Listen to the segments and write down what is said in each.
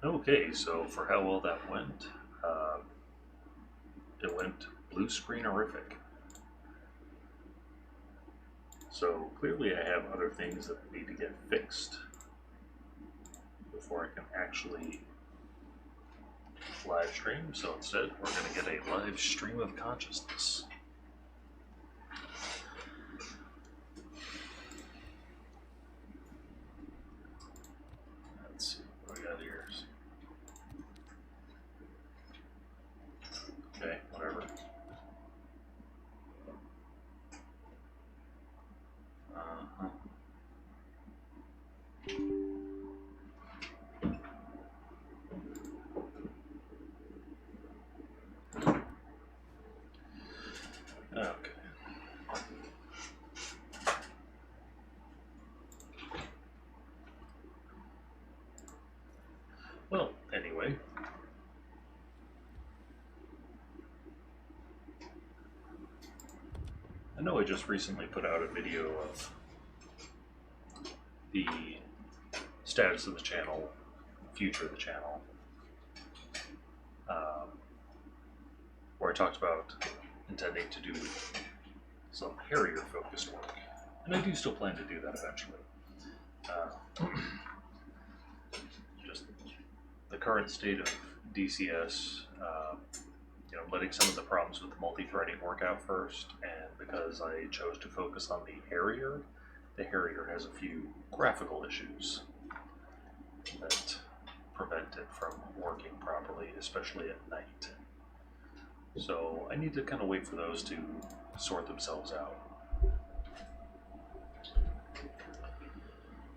Okay, so for how well that went, uh, it went blue screenerific. So clearly I have other things that need to get fixed before I can actually live stream. So instead, we're going to get a live stream of consciousness. Let's see what we got here. Okay, whatever. Uh-huh. Okay. Well, anyway. I know I just recently put out a video of the status of the channel, future of the channel, where I talked about intending to do some Harrier focused work. And I do still plan to do that eventually. Just the current state of DCS, letting some of the problems with the multi-threading work out first, and because I chose to focus on the Harrier has a few graphical issues that prevent it from working properly, especially at night. So I need to kind of wait for those to sort themselves out.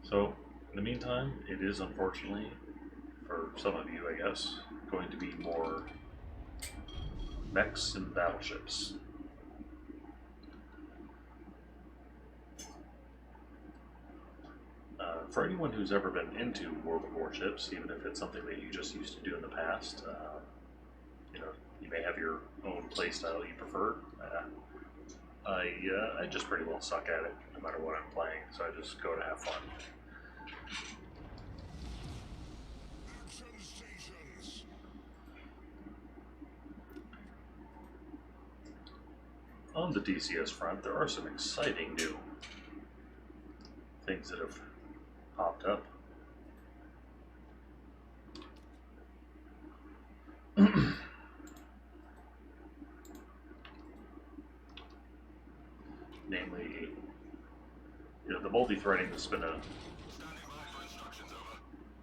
So in the meantime, it is unfortunately, for some of you I guess, going to be more mechs and battleships. For anyone who's ever been into World of Warships, even if it's something that you just used to do in the past, you may have your own playstyle you prefer. I just pretty well suck at it, no matter what I'm playing, so I just go to have fun. On the DCS front, there are some exciting new things that have popped up. Namely, the multi-threading has been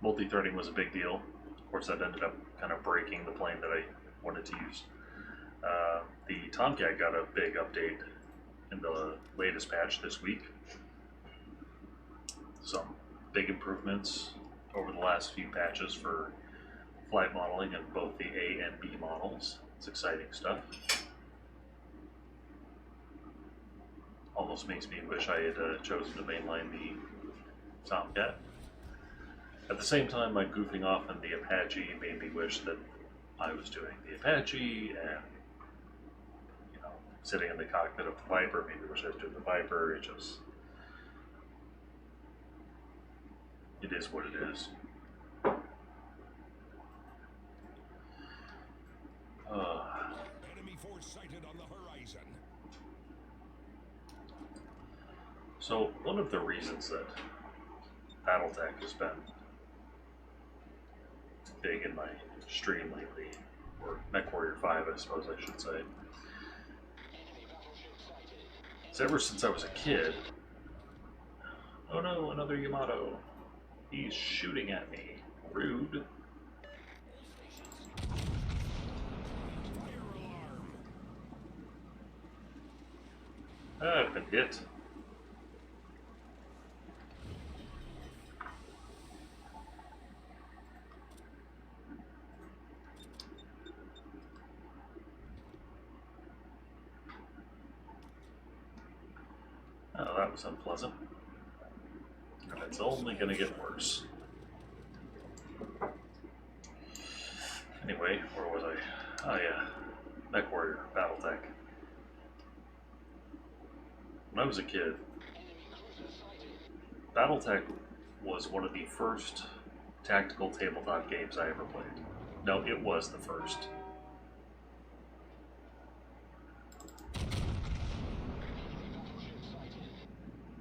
multi-threading was a big deal. Of course, that ended up kind of breaking the plane that I wanted to use. The Tomcat got a big update in the latest patch this week. Some big improvements over the last few patches for flight modeling of both the A and B models. It's exciting stuff. Almost makes me wish I had chosen to mainline the Tomcat. At the same time, my goofing off in the Apache made me wish that I was doing the Apache, and sitting in the cockpit of the Viper made me wish I was doing the Viper. It is what it is. Enemy force sighted on the horizon. So one of the reasons that Battletech has been big in my stream lately, or MechWarrior 5 I suppose I should say, is ever since I was a kid. Oh no, another Yamato. He's shooting at me. Rude. I've been hit. Oh, that was unpleasant. And it's only going to get worse. Anyway, where was I? Oh yeah, MechWarrior, Battletech. When I was a kid, Battletech was one of the first tactical tabletop games I ever played. No, it was the first.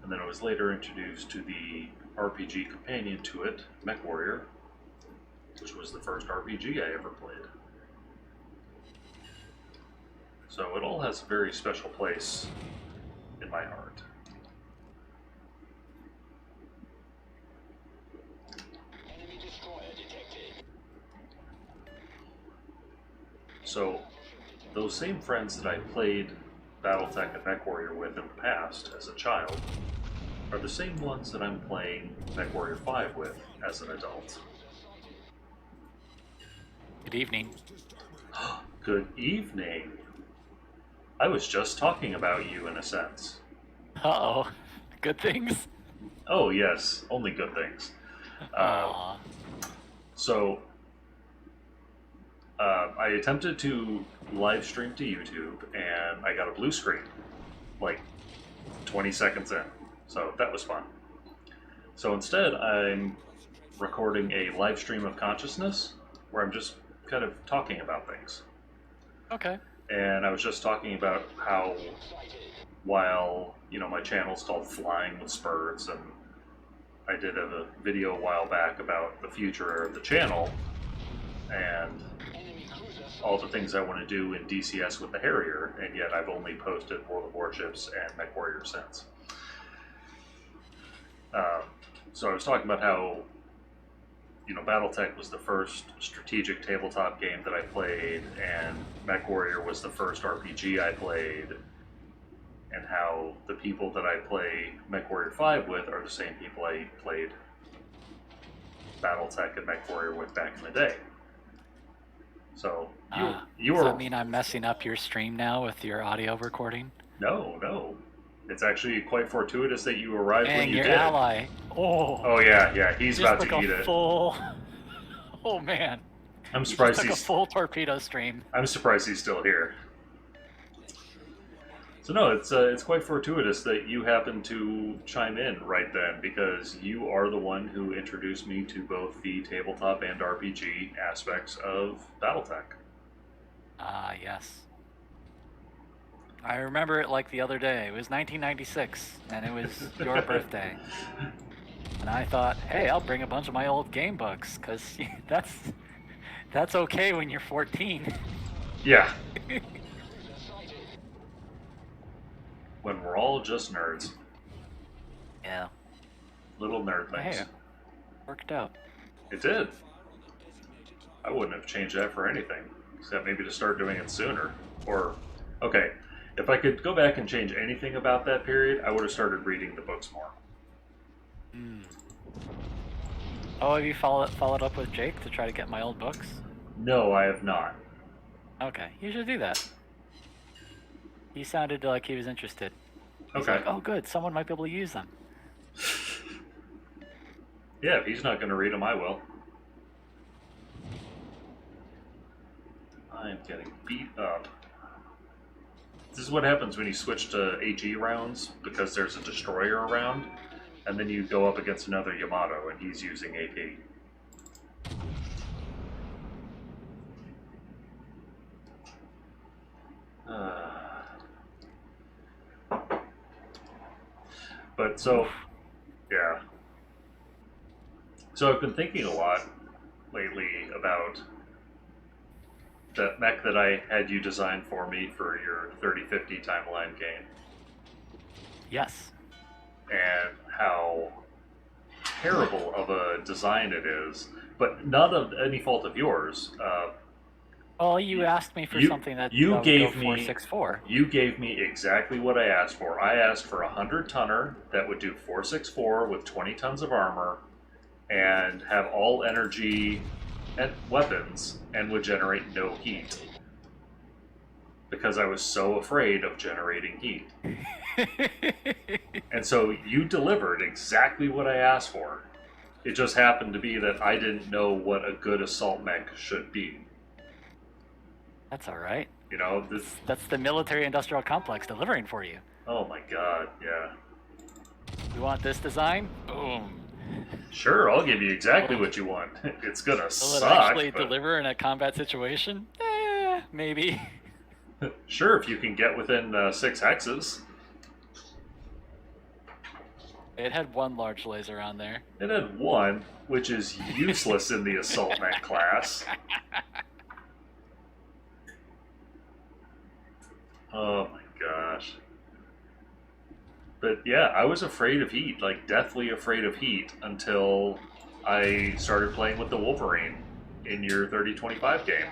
And then I was later introduced to the RPG companion to it, MechWarrior, which was the first RPG I ever played. So it all has a very special place in my heart. So, those same friends that I played Battletech and MechWarrior with in the past as a child are the same ones that I'm playing MechWarrior 5 with as an adult. Good evening. Good evening. I was just talking about you in a sense. Uh-oh. Good things? Oh yes, only good things. Aw. So, I attempted to live stream to YouTube, and I got a blue screen, like 20 seconds in. So that was fun. So instead, I'm recording a live stream of consciousness, where I'm just kind of talking about things. Okay. And I was just talking about how, while my channel's called Flying with Spurs, and I did a video a while back about the future of the channel and all the things I want to do in DCS with the Harrier, and yet I've only posted World of Warships and MechWarrior since. So I was talking about how, Battletech was the first strategic tabletop game that I played, and MechWarrior was the first RPG I played, and how the people that I play MechWarrior 5 with are the same people I played Battletech and MechWarrior with back in the day. So you Does were... that mean I'm messing up your stream now with your audio recording? No. It's actually quite fortuitous that you arrived when And you your did. ally. Oh yeah, he's just about took to eat a it. full... Oh man. I'm He surprised just took a he's... full torpedo stream. I'm surprised he's still here. So no, it's quite fortuitous that you happened to chime in right then, because you are the one who introduced me to both the tabletop and RPG aspects of Battletech. Ah, yes. I remember it like the other day. It was 1996, and it was your birthday. And I thought, hey, I'll bring a bunch of my old game books, because that's okay when you're 14. Yeah. When we're all just nerds. Yeah. Little nerd things. Hey, worked out. It did. I wouldn't have changed that for anything, except maybe to start doing it sooner. Or, okay, if I could go back and change anything about that period, I would have started reading the books more. Oh, have you followed up with Jake to try to get my old books? No, I have not. Okay, you should do that. He sounded like he was interested. He's Okay. like, oh good, someone might be able to use them. Yeah, if he's not going to read them, I will. I am getting beat up. This is what happens when you switch to HE rounds, because there's a destroyer around, and then you go up against another Yamato, and he's using AP. But so, yeah. So I've been thinking a lot lately about that mech that I had you design for me for your 3050 timeline game, Yes. and how terrible of a design it is, but not of any fault of yours. Well, you asked me for you- something that you would gave go me- 464. You gave me exactly what I asked for. I asked for a 100-tonner that would do 464 with 20 tons of armor and have all energy and weapons and would generate no heat. Because I was so afraid of generating heat. And so you delivered exactly what I asked for. It just happened to be that I didn't know what a good assault mech should be. That's all right. This... That's the military-industrial complex delivering for you. Oh my god, yeah. You want this design? Boom. Sure, I'll give you exactly what you want. It's gonna Will it suck. actually But deliver in a combat situation? Maybe. sure, if you can get within 6 hexes. It had one large laser on there. It had one, which is useless in the assault mech class. Oh my gosh. But yeah, I was afraid of heat, like deathly afraid of heat, until I started playing with the Wolverine in your 3025 game.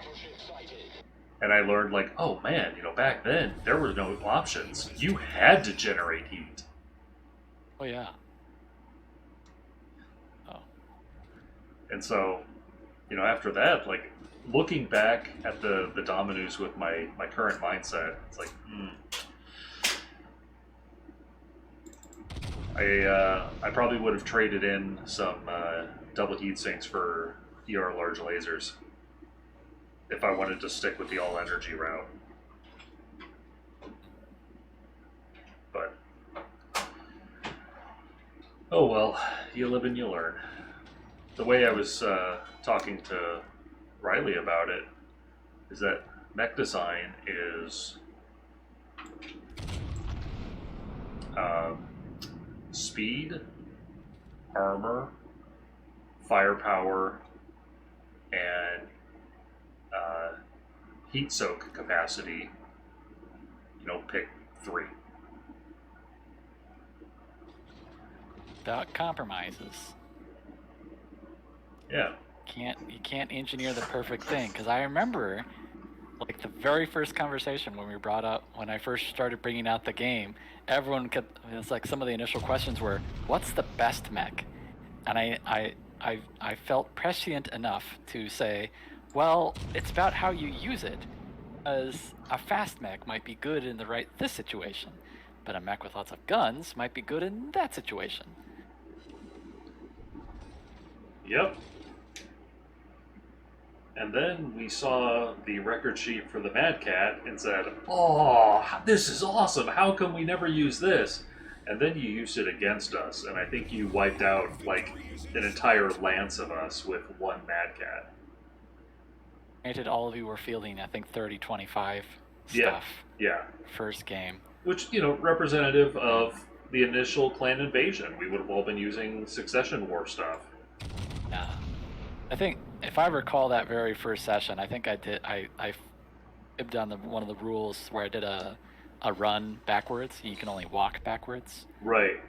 And I learned, like, oh man, back then there were no options. You had to generate heat. Oh yeah. Oh. And so, after that, like, looking back at the Dominus with my current mindset, it's like, I probably would have traded in some double heat sinks for ER large lasers if I wanted to stick with the all energy route. But oh well, you live and you learn. The way I was talking to Riley about it is that mech design is speed, armor, firepower, and heat soak capacity. Pick 3. Without compromises. Yeah. You can't engineer the perfect thing, because I remember like the very first conversation when I first started bringing out the game, everyone kept, it's like some of the initial questions were, what's the best mech? And I felt prescient enough to say, well, it's about how you use it, because a fast mech might be good in this situation, but a mech with lots of guns might be good in that situation. Yep. And then we saw the record sheet for the Mad Cat and said, oh, this is awesome. How come we never use this? And then you used it against us, and I think you wiped out like an entire lance of us with one Mad Cat. Granted, all of you were fielding, I think, 30-25 Yeah. stuff. Yeah. First game. Which, representative of the initial clan invasion. We would have all been using Succession War stuff. Yeah. I think, if I recall that very first session, I think I fibbed on one of the rules where I did a run backwards. You can only walk backwards. Right.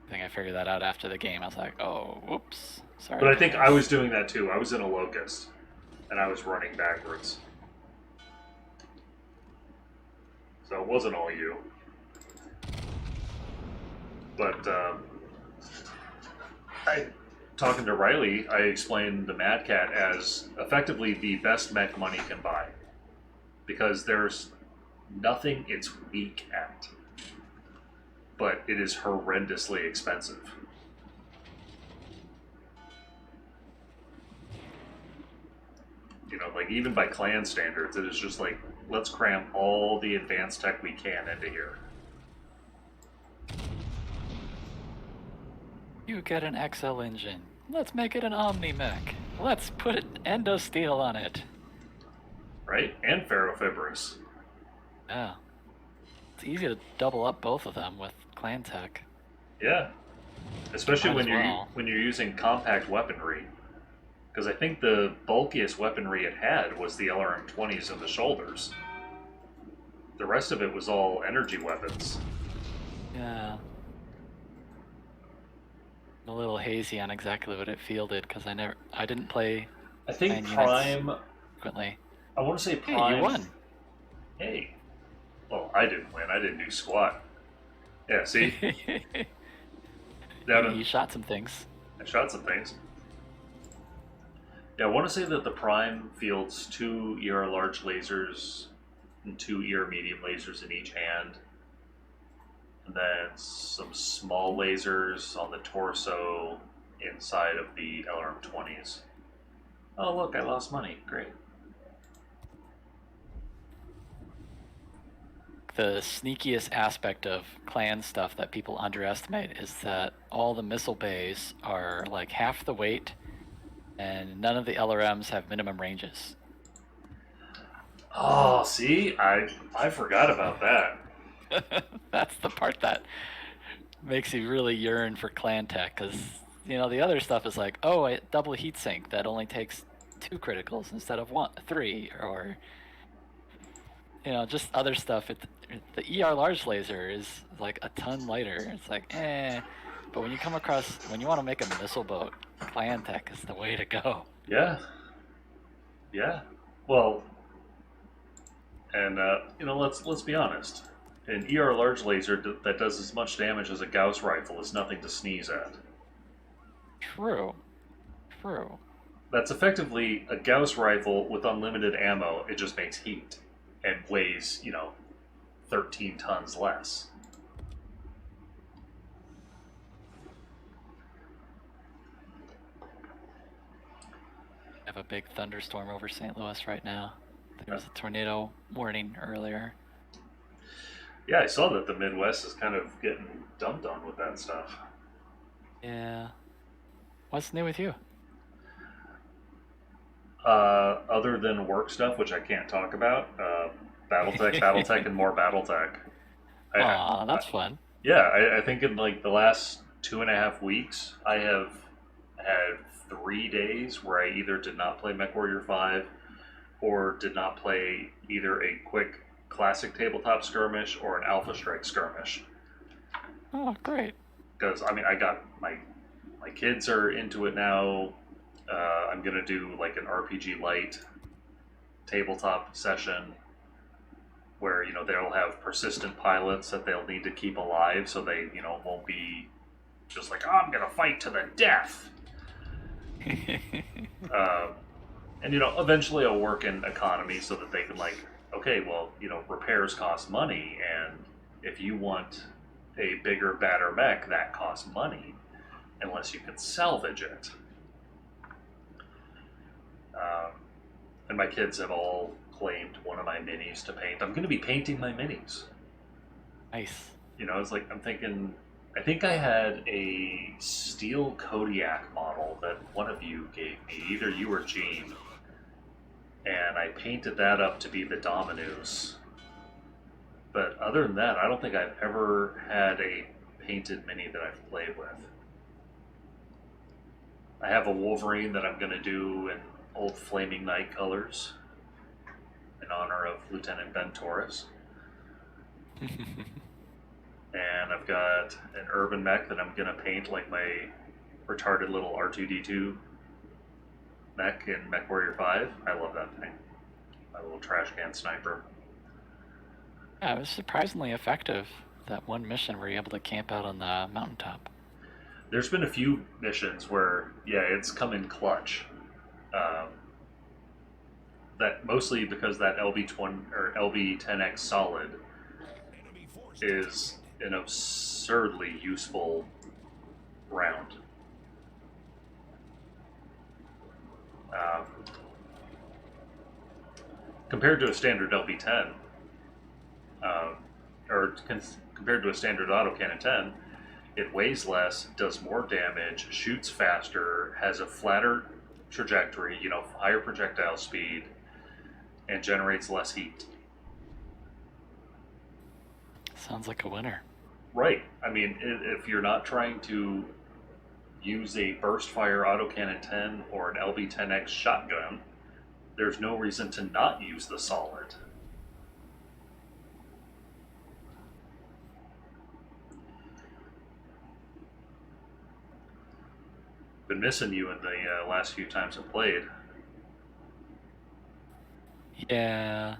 I think I figured that out after the game. I was like, oh, whoops. Sorry. But I think I was doing that too. I was in a Locust, and I was running backwards. So it wasn't all you. But talking to Riley, I explained the Mad Cat as effectively the best mech money can buy. Because there's nothing it's weak at. But it is horrendously expensive. Like even by clan standards, it is just like, let's cram all the advanced tech we can into here. You get an XL engine. Let's make it an Omni mech. Let's put Endosteel on it. Right? And Ferrofibrous. Yeah. It's easy to double up both of them with clan tech. Yeah. Especially Might as when well. you're using compact weaponry. Because I think the bulkiest weaponry it had was the LRM-20s in the shoulders. The rest of it was all energy weapons. Yeah. I'm a little hazy on exactly what it fielded because I didn't play I think Man units. Prime... frequently. I want to say Hey, Prime... you won. Hey. Well, I didn't win. I didn't do squat. Yeah, see? Down in- You shot some things. I shot some things. Yeah, I want to say that the Prime fields 2 ER large lasers and 2 ER medium lasers in each hand. And then some small lasers on the torso inside of the LRM-20s. Oh, look, I lost money. Great. think the sneakiest aspect of clan stuff that people underestimate is that all the missile bays are like half the weight, and none of the LRMs have minimum ranges. Oh, see, I forgot about that. That's the part that makes you really yearn for clan tech, because the other stuff is like, oh, a double heatsink that only takes 2 criticals instead of 3, or just other stuff. The ER large laser is like a ton lighter. It's like, but when you want to make a missile boat, clan tech is the way to go. Yeah. Yeah. Well, and let's be honest. An ER large laser that does as much damage as a Gauss rifle is nothing to sneeze at. True. That's effectively a Gauss rifle with unlimited ammo. It just makes heat and weighs, 13 tons less. I have a big thunderstorm over St. Louis right now. There was a tornado warning earlier. Yeah, I saw that the Midwest is kind of getting dumped on with that stuff. Yeah. What's new with you? Other than work stuff, which I can't talk about, BattleTech, and more BattleTech. Aw, that's fun. Yeah, I think in like the last 2.5 weeks, I have had 3 days where I either did not play MechWarrior 5 or did not play either a quick classic tabletop skirmish or an Alpha Strike skirmish. Oh, great. Because, I got my kids are into it now. I'm going to do like an RPG Light tabletop session where, they'll have persistent pilots that they'll need to keep alive so they, won't be just like, oh, I'm going to fight to the death. And, eventually I'll work in economy so that they can okay, well, repairs cost money, and if you want a bigger, badder mech, that costs money, unless you can salvage it. And my kids have all claimed one of my minis to paint. I'm going to be painting my minis. Nice. It's like, I'm thinking, I think I had a steel Kodiak model that one of you gave me, either you or Gene, and I painted that up to be the Dominus. But other than that, I don't think I've ever had a painted mini that I've played with. I have a Wolverine that I'm going to do in old Flaming Knight colors in honor of Lieutenant Ben Torres. And I've got an urban mech that I'm going to paint like my retarded little R2-D2 mech in MechWarrior 5. I love that thing. My little trash can sniper. Yeah, it was surprisingly effective, that one mission where you're able to camp out on the mountaintop. There's been a few missions where, it's come in clutch. That mostly because that LB20 or LB10X solid is an absurdly useful round. Compared to a standard LB10, compared to a standard autocannon 10, it weighs less, does more damage, shoots faster, has a flatter trajectory, higher projectile speed, and generates less heat. Sounds like a winner. Right. If you're not trying to use a burst fire autocannon 10 or an LB10X shotgun, there's no reason to not use the solid. Been missing you in the last few times I played. Yeah.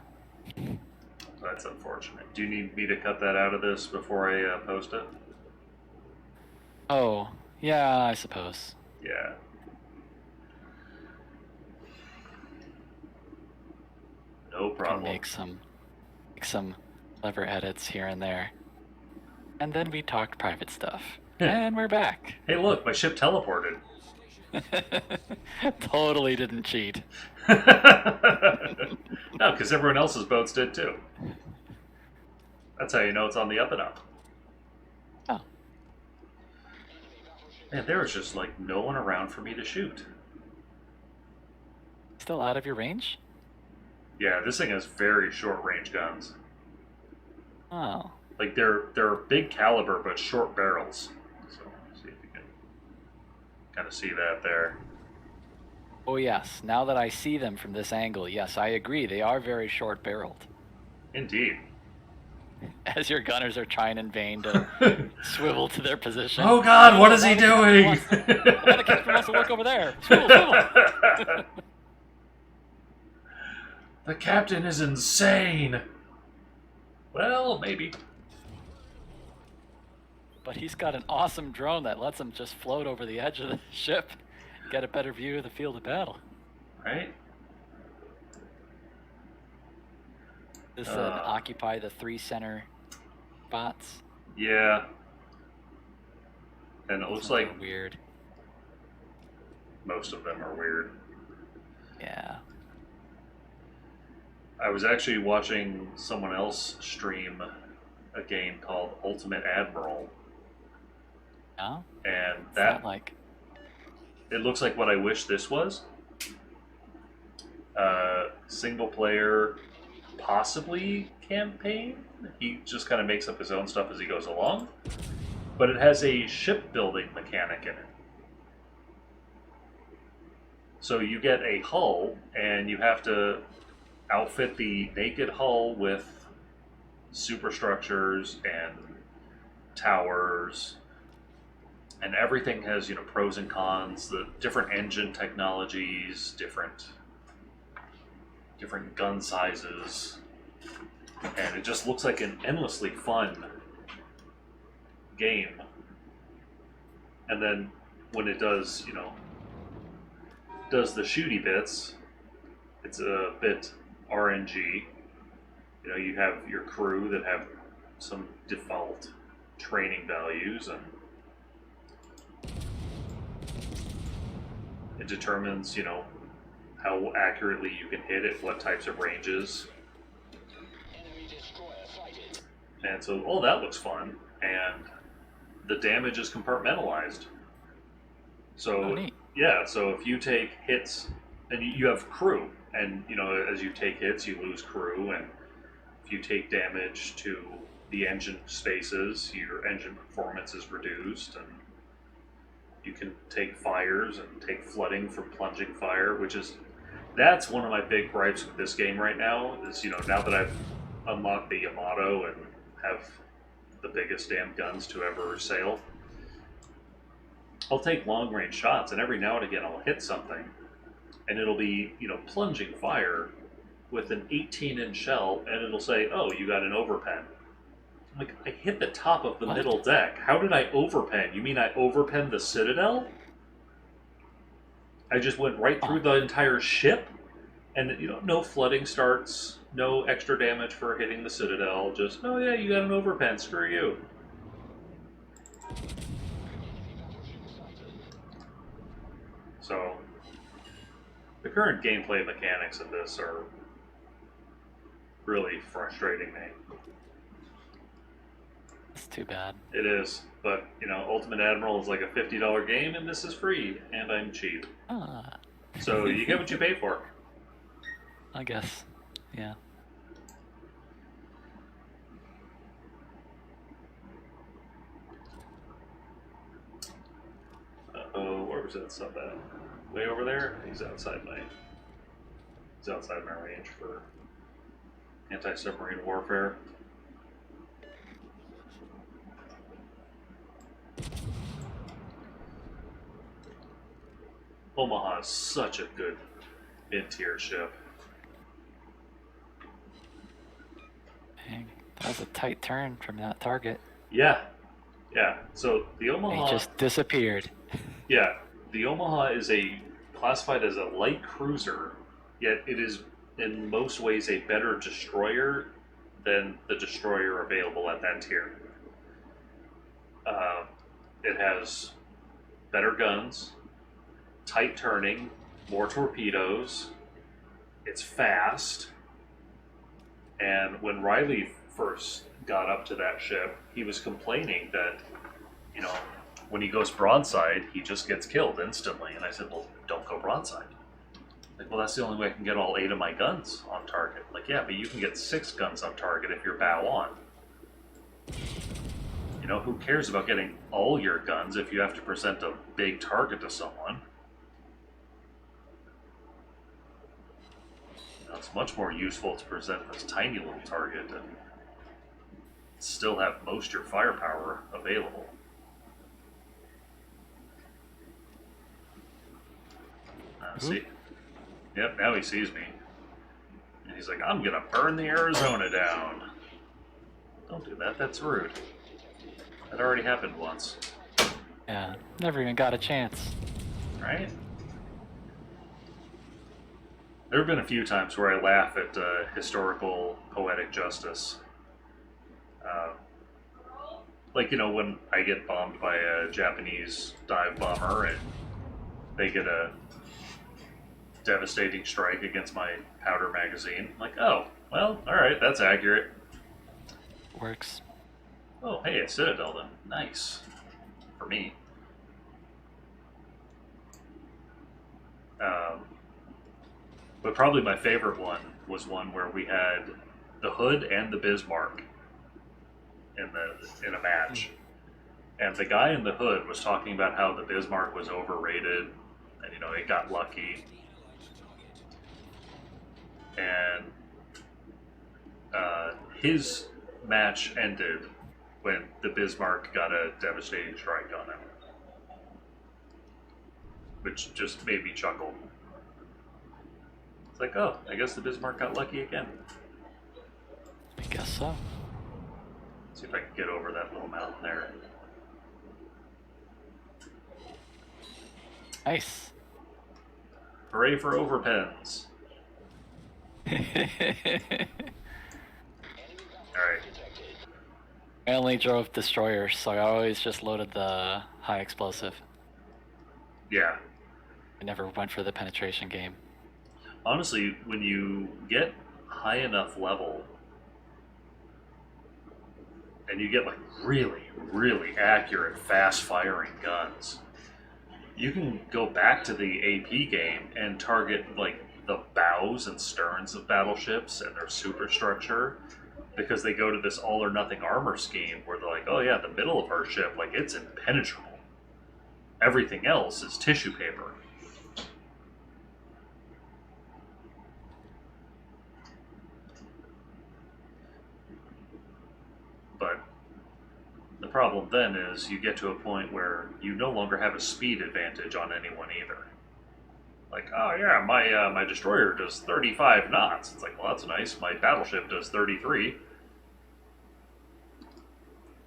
That's unfortunate. Do you need me to cut that out of this before I post it? Oh, yeah, I suppose. Yeah. No problem. Can make some clever edits here and there. And then we talked private stuff. And we're back. Hey, look, my ship teleported. Totally didn't cheat. No, because everyone else's boats did too. That's how you know it's on the up and up. Oh, And there was just like no one around for me to shoot. still out of your range? Yeah, this thing has very short range guns. Oh, Like they're big caliber but short barrels. So see if you can kind of see that there. oh yes. Now that I see them from this angle, yes, I agree. They are very short-barreled. Indeed. As your gunners are trying in vain to swivel to their position. Oh God, what is Now he the captain doing? wants- now the captain wants to look over there. Swivel, swivel. The captain is insane. Well, maybe. But he's got an awesome drone that lets him just float over the edge of the ship, get a better view of the field of battle. Right? This occupy the 3 center spots. Yeah. And it looks Some like are weird. most of them are weird. Yeah. I was actually watching someone else stream a game called Ultimate Admiral, No? and It's that not like it looks like what I wish this was. Single player, possibly campaign. He just kind of makes up his own stuff as he goes along, but it has a shipbuilding mechanic in it. So you get a hull, and you have to outfit the naked hull with superstructures and towers, and everything has pros and cons, the different engine technologies, different gun sizes, and it just looks like an endlessly fun game. And then when it does does the shooty bits, it's a bit RNG. You have your crew that have some default training values, and it determines, how accurately you can hit it, what types of ranges. And so all that looks fun, and the damage is compartmentalized. So Oh, neat. yeah, so if you take hits, and you have crew, and as you take hits, you lose crew, and if you take damage to the engine spaces, your engine performance is reduced, and you can take fires and take flooding from plunging fire, that's one of my big gripes with this game right now. Is now that I've unlocked the Yamato and have the biggest damn guns to ever sail, I'll take long range shots, and every now and again I'll hit something, and it'll be plunging fire with an 18-inch shell, and it'll say, "Oh, you got an overpen." I'm like, I hit the top of the What? middle deck. How did I overpen? You mean I overpen the Citadel? I just went right through the entire ship, and no flooding starts, no extra damage for hitting the Citadel. Just, oh yeah, you got an overpen. Screw you. So, the current gameplay mechanics of this are really frustrating me. It's too bad. It is, but Ultimate Admiral is like a $50 game, and this is free, and I'm cheap. Ah, So you get what you pay for. I guess. Yeah. Oh, where was that sub at? Way over there? He's outside my range for anti-submarine warfare. Omaha is such a good mid-tier ship. Dang, that was a tight turn from that target. Yeah. So the He Omaha, just disappeared. yeah, the Omaha is classified as a light cruiser, yet it is in most ways a better destroyer than the destroyer available at that tier. It has better guns, tight turning, more torpedoes. It's fast, and when Riley first got up to that ship, he was complaining that, you know, when he goes broadside, he just gets killed instantly. And I said, well, don't go broadside. Like, well, that's the only way I can get all 8 of my guns on target. Like, yeah, but you can get 6 guns on target if you're bow on. You know, who cares about getting all your guns if you have to present a big target to someone? You know, it's much more useful to present this tiny little target and still have most of your firepower available. See? Yep, now he sees me. And he's like, I'm gonna burn the Arizona down. Don't do that, that's rude. That already happened once. Yeah, never even got a chance. Right? There have been a few times where I laugh at historical poetic justice. Like, you know, when I get bombed by a Japanese dive bomber and they get a devastating strike against my powder magazine. I'm like, oh, well, alright, that's accurate. Works. Oh, hey, a Citadel then. Nice. For me. But probably my favorite one was one where we had the Hood and the Bismarck in a match. And the guy in the Hood was talking about how the Bismarck was overrated and, you know, it got lucky. And his match ended when the Bismarck got a devastating strike on him, which just made me chuckle. It's like, oh, I guess the Bismarck got lucky again. I guess so. See if I can get over that little mountain there. Nice. Hooray for overpens. Alright. I only drove destroyers, so I always just loaded the high explosive. Yeah. I never went for the penetration game. Honestly, when you get high enough level and you get like really, really accurate, fast firing guns, you can go back to the AP game and target like the bows and sterns of battleships and their superstructure, because they go to this all or nothing armor scheme where they're like, oh yeah, the middle of our ship, like, it's impenetrable. Everything else is tissue paper. But the problem then is you get to a point where you no longer have a speed advantage on anyone either. Like, oh yeah, my destroyer does 35 knots. It's like, well, that's nice. My battleship does 33. In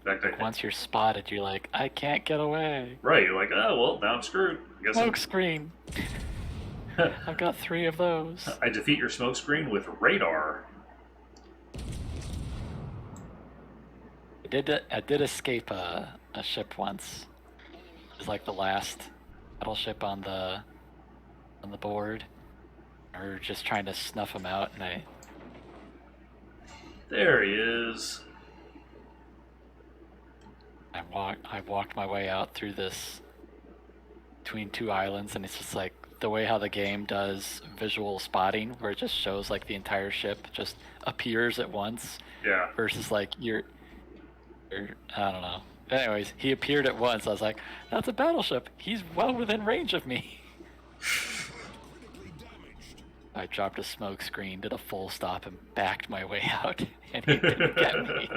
fact, I think, Once you're spotted, you're like, I can't get away. right, you're like, oh, well, now I'm screwed. I guess Smoke screen. I've got 3 of those. I defeat your smoke screen with radar. I did escape a ship once. It was like the last battleship on the board. We were just trying to snuff him out, and There he is. I walked my way out through this between 2 islands, and it's just like the way how the game does visual spotting, where it just shows like the entire ship just appears at once, Yeah. versus like you're I don't know. Anyways, he appeared at once. I was like, that's a battleship. He's well within range of me. I dropped a smoke screen, did a full stop, and backed my way out, and he didn't get me.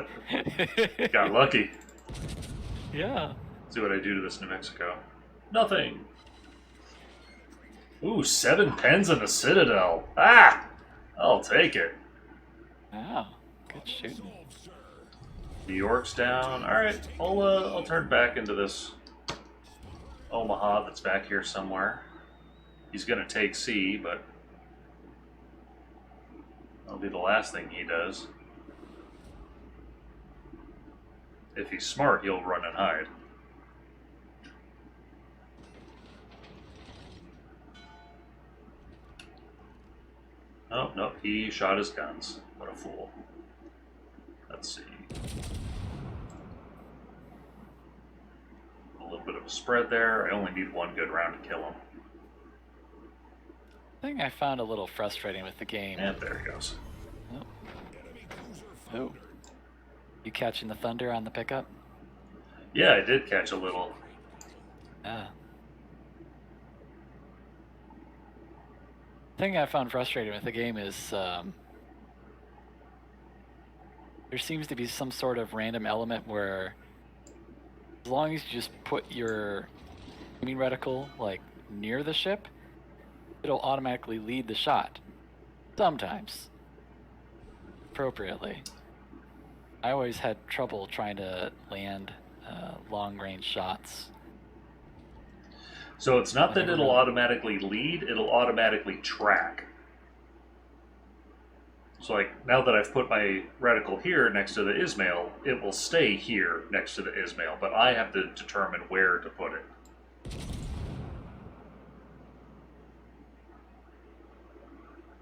Got lucky. Yeah. See what I do to this New Mexico. Nothing. Ooh, 7 pens and a Citadel. Ah! I'll take it. Wow. Good shooting. New York's down. Alright, I'll turn back into this Omaha that's back here somewhere. He's gonna take C, but that'll be the last thing he does. If he's smart, he'll run and hide. Oh, no, he shot his guns. What a fool. Let's see. A little bit of a spread there. I only need one good round to kill him. Thing I found a little frustrating with the game. And there he goes. Oh. Oh. You catching the thunder on the pickup? Yeah, I did catch a little. Yeah. Thing I found frustrating with the game is there seems to be some sort of random element where as long as you just put your aiming reticle like near the ship, it'll automatically lead the shot. Sometimes. Appropriately. I always had trouble trying to land long-range shots. So it's not that it'll automatically lead, it'll automatically track. So like, now that I've put my reticle here next to the Ismail, it will stay here next to the Ismail, but I have to determine where to put it.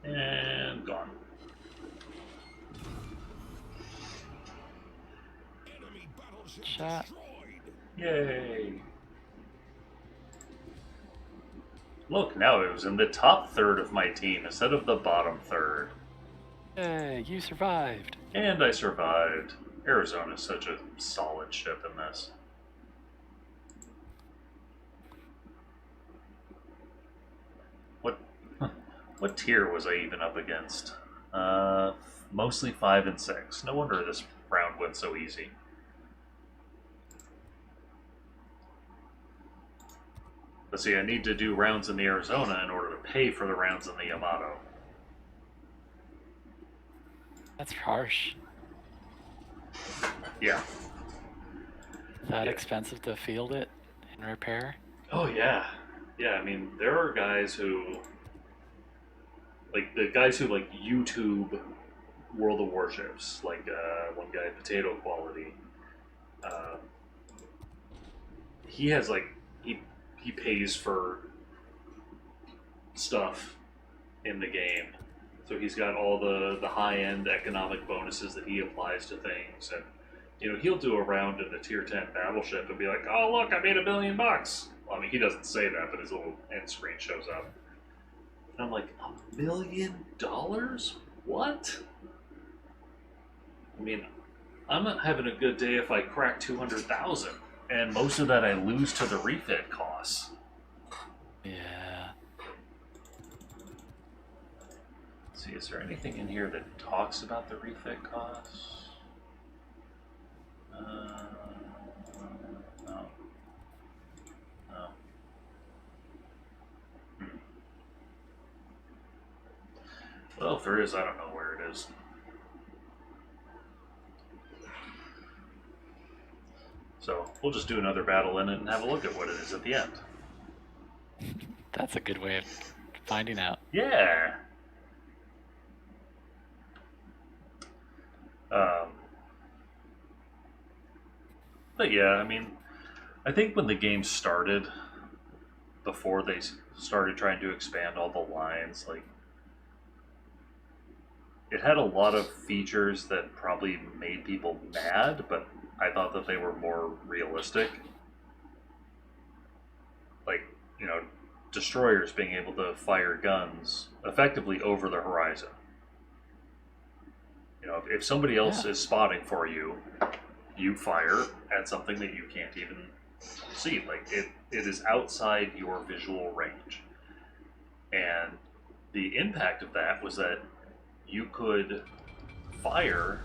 And gone. Enemy battleship Shot. destroyed. Yay! Look, now it was in the top third of my team instead of the bottom third. Hey, you survived. And I survived. Arizona's such a solid ship in this. What tier was I even up against? Mostly 5 and 6. No wonder this round went so easy. But see, I need to do rounds in the Arizona in order to pay for the rounds in the Yamato. That's harsh. Yeah. That Yeah. expensive to field it and repair? Oh, yeah. Yeah, I mean, there are guys who... Like, the guys who, like, YouTube World of Warships. Like, one guy, Potato Quality. He has, like... He pays for stuff in the game. So he's got all the high-end economic bonuses that he applies to things. And, you know, he'll do a round in a Tier 10 battleship and be like, oh, look, I made $1 million. Well, I mean, he doesn't say that, but his little end screen shows up. And I'm like, $1 million? What? I mean, I'm not having a good day if I crack 200,000. And most of that I lose to the refit costs. Yeah. Let's see, is there anything in here that talks about the refit costs? No. No. Well, if there is, I don't know where it is. So we'll just do another battle in it and have a look at what it is at the end. That's a good way of finding out. Yeah. But yeah, I mean, I think when the game started, before they started trying to expand all the lines, like, it had a lot of features that probably made people mad, but I thought that they were more realistic. Like, you know, destroyers being able to fire guns effectively over the horizon. You know, if somebody else is spotting for you, you fire at something that you can't even see. Like, it is outside your visual range. And the impact of that was that you could fire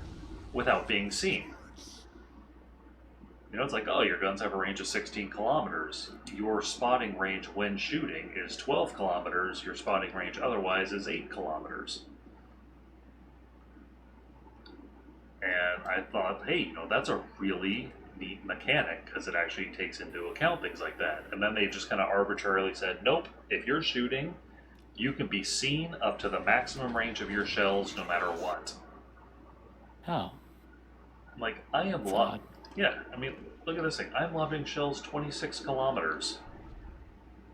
without being seen. You know, it's like, oh, your guns have a range of 16 kilometers. Your spotting range when shooting is 12 kilometers. Your spotting range otherwise is 8 kilometers. And I thought, hey, you know, that's a really neat mechanic because it actually takes into account things like that. And then they just kind of arbitrarily said, nope, if you're shooting, you can be seen up to the maximum range of your shells no matter what. Oh. I'm like, I am lobbing. Yeah, I mean, look at this thing. I'm lobbing shells 26 kilometers.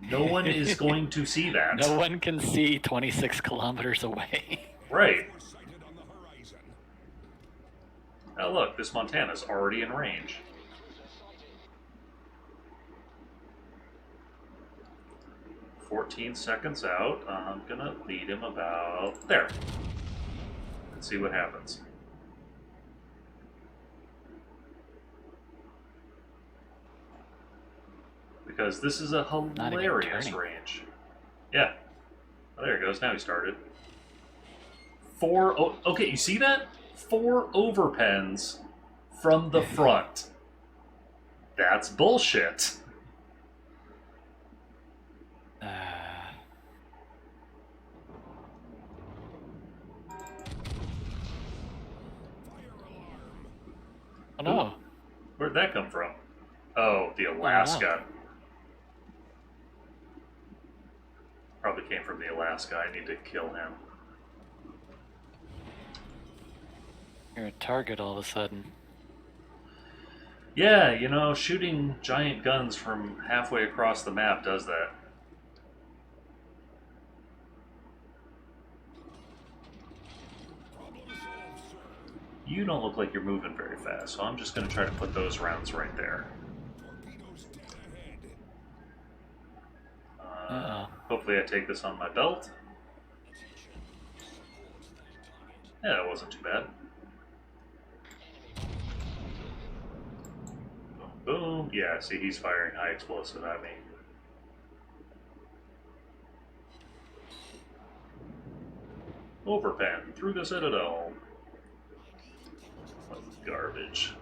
No one is going to see that. No one can see 26 kilometers away. Right. Sighted on the horizon. Oh look, this Montana's already in range. "14 seconds out. I'm gonna lead him about there. And see what happens. Because this is a Not even hilarious turning. range. Yeah. Oh, there he goes. Now he started. Okay, you see that? 4 overpens from the front. That's bullshit. Oh no. Where'd that come from? Oh, the Alaska. Probably came from the Alaska. I need to kill him. You're a target all of a sudden. Yeah, you know, shooting giant guns from halfway across the map does that. You don't look like you're moving very fast, so I'm just going to try to put those rounds right there. Hopefully I take this on my belt. Yeah, that wasn't too bad. Boom, boom. Yeah, see, he's firing high explosive at me. Overpen through the Citadel. What garbage.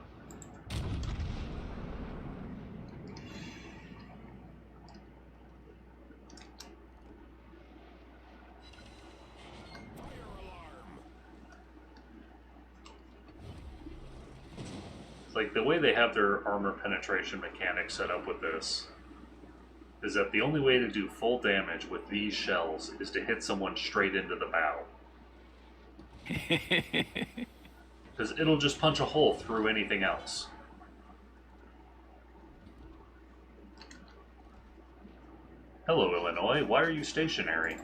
Like, the way they have their armor penetration mechanics set up with this is that the only way to do full damage with these shells is to hit someone straight into the bow. Because it'll just punch a hole through anything else. Hello, Illinois. Why are you stationary?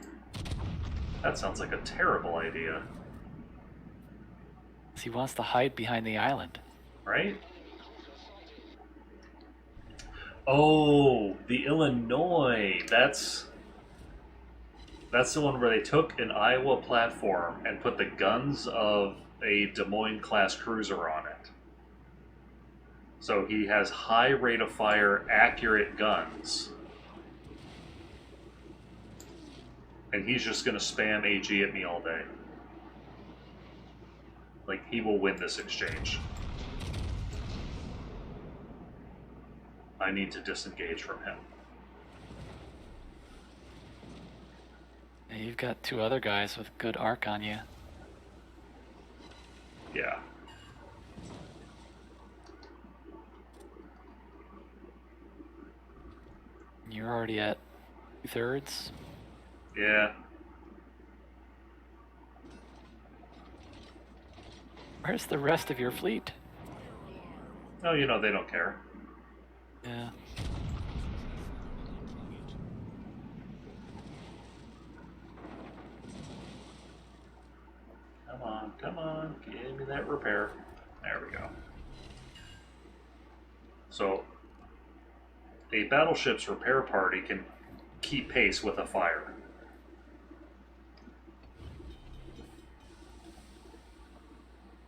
That sounds like a terrible idea. He wants to hide behind the island. Right? Oh, the Illinois. That's the one where they took an Iowa platform and put the guns of a Des Moines class cruiser on it. So he has high rate of fire, accurate guns. And he's just going to spam AG at me all day. Like, he will win this exchange. I need to disengage from him. Yeah, you've got 2 other guys with good arc on you. Yeah. You're already at 2/3. Yeah. Where's the rest of your fleet? Oh, you know, they don't care. Yeah. Come on, give me that repair. There we go. So, a battleship's repair party can keep pace with a fire.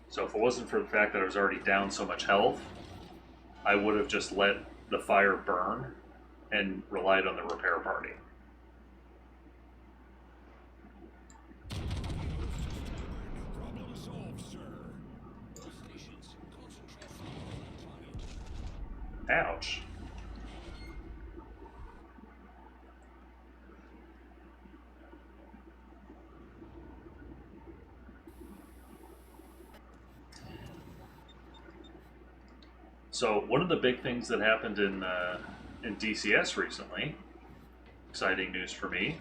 So if it wasn't for the fact that I was already down so much health, I would have just let the fire burn and relied on the repair party. Problem solved, sir. Stations, concentrate on the target. Ouch. So one of the big things that happened in DCS recently, exciting news for me,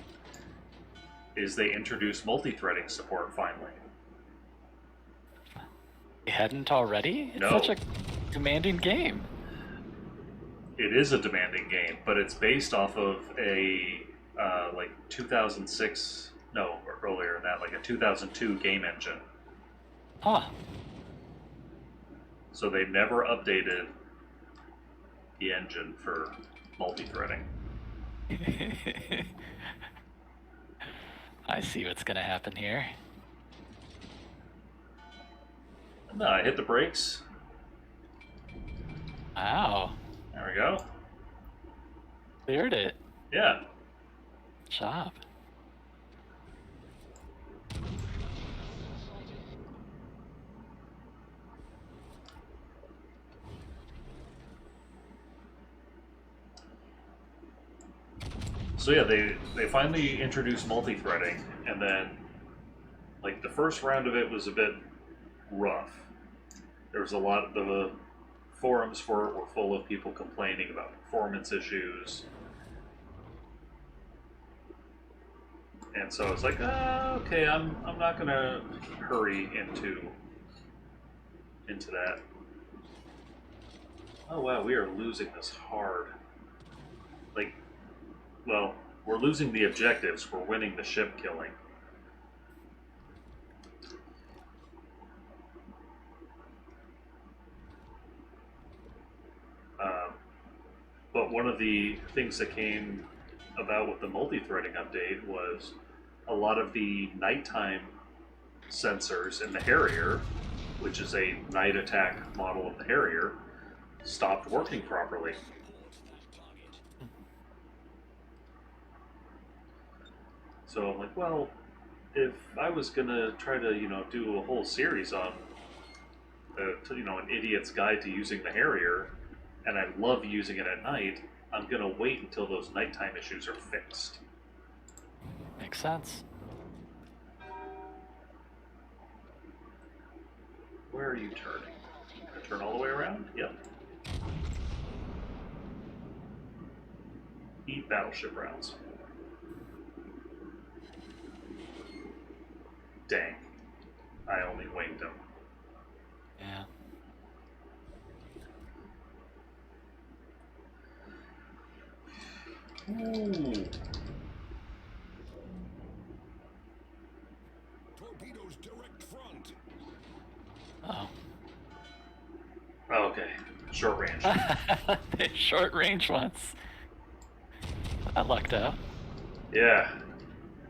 is they introduced multi-threading support finally. You hadn't already? It's No. such a demanding game. It is a demanding game, but it's based off of a like 2006, no, earlier than that, like a 2002 game engine. Huh. So they never updated the engine for multi-threading. I see what's gonna happen here. No, I hit the brakes. Wow, There we go. cleared it. Yeah. Good job. So yeah, they finally introduced multi-threading, and then like the first round of it was a bit rough. There was a lot. The forums for it were full of people complaining about performance issues, and so I was like, okay, I'm not gonna hurry into that. Oh wow, we are losing this hard. Like, well, we're losing the objectives. We're winning the ship killing. But one of the things that came about with the multi-threading update was a lot of the nighttime sensors in the Harrier, which is a night attack model of the Harrier, stopped working properly. So I'm like, well, if I was gonna try to, do a whole series on, an idiot's guide to using the Harrier, and I love using it at night, I'm gonna wait until those nighttime issues are fixed. Makes sense. Where are you turning? Gonna turn all the way around? Yep. Eat battleship rounds. Dang. I only winged him. Yeah. Ooh. Torpedoes direct front. Oh. Oh, okay. Short range. The short range ones. I lucked out. Yeah.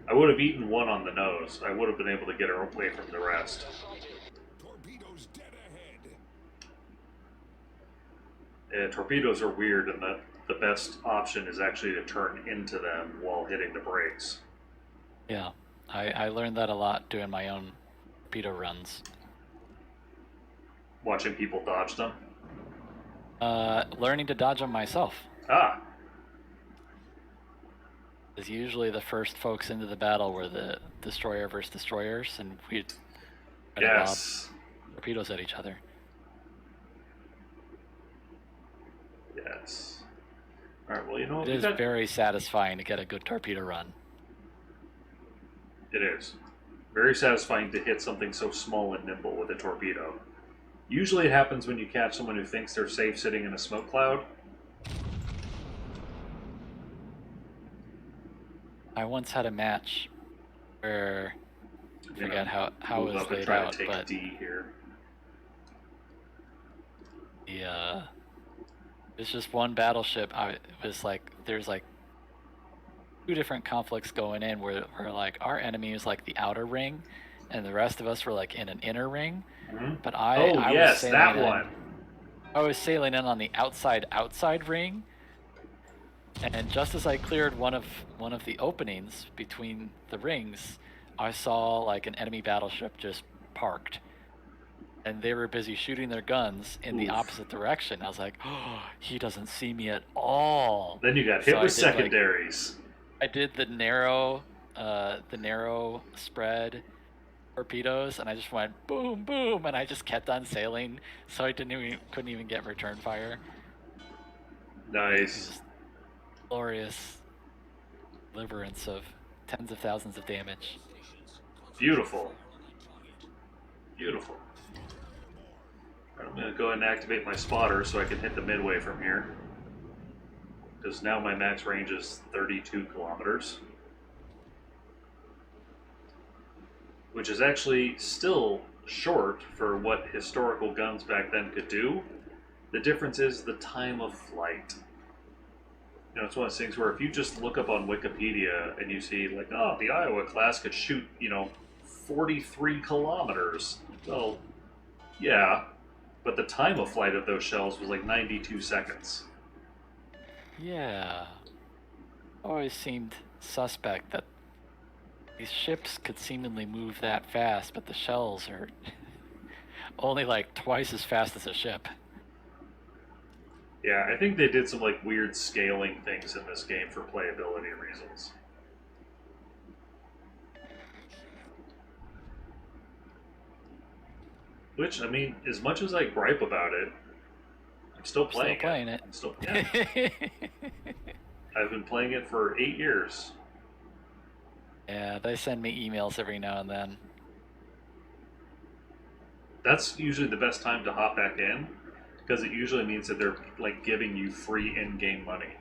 I would have eaten one on the nose. I would have been able to get her away from the rest. Torpedoes dead ahead. Yeah, torpedoes are weird, and the best option is actually to turn into them while hitting the brakes. Yeah. I learned that a lot doing my own torpedo runs. Watching people dodge them. Learning to dodge them myself Ah, is usually the first folks into the battle were the destroyer versus destroyers, and we'd try to lob yes. torpedoes at each other. Yes. Alright, well, you know what? It is very satisfying to get a good torpedo run. It is. Very satisfying to hit something so small and nimble with a torpedo. Usually it happens when you catch someone who thinks they're safe sitting in a smoke cloud. I once had a match where I forget how it Move was up and laid try out, to take but D here. it's just one battleship. It was like there's like two different conflicts going in where like our enemy was like the outer ring, and the rest of us were like in an inner ring. Mm-hmm. But I was yes, sailing that in, one. I was sailing in on the outside ring, and just as I cleared one of the openings between the rings, I saw like an enemy battleship just parked, and they were busy shooting their guns in the Oof. opposite direction. I was like, oh, he doesn't see me at all. Then you got hit So with I did, like- secondaries. I did the narrow spread torpedoes, and I just went boom, boom, and I just kept on sailing, so I couldn't even get return fire. It Nice. was glorious deliverance of tens of thousands of damage. Beautiful. Beautiful. Alright, I'm going to go ahead and activate my spotter so I can hit the midway from here. Because now my max range is 32 kilometers. Which is actually still short for what historical guns back then could do. The difference is the time of flight. You know, it's one of those things where if you just look up on Wikipedia and you see, like, oh, the Iowa class could shoot, 43 kilometers. Well, yeah, but the time of flight of those shells was like 92 seconds. Yeah. Always seemed suspect that these ships could seemingly move that fast, but the shells are only like twice as fast as a ship. Yeah, I think they did some like weird scaling things in this game for playability reasons. Which, I mean, as much as I gripe about it, I'm still playing, it. I'm still, yeah. I've been playing it for 8 years. Yeah, they send me emails every now and then. That's usually the best time to hop back in, because it usually means that they're like giving you free in-game money.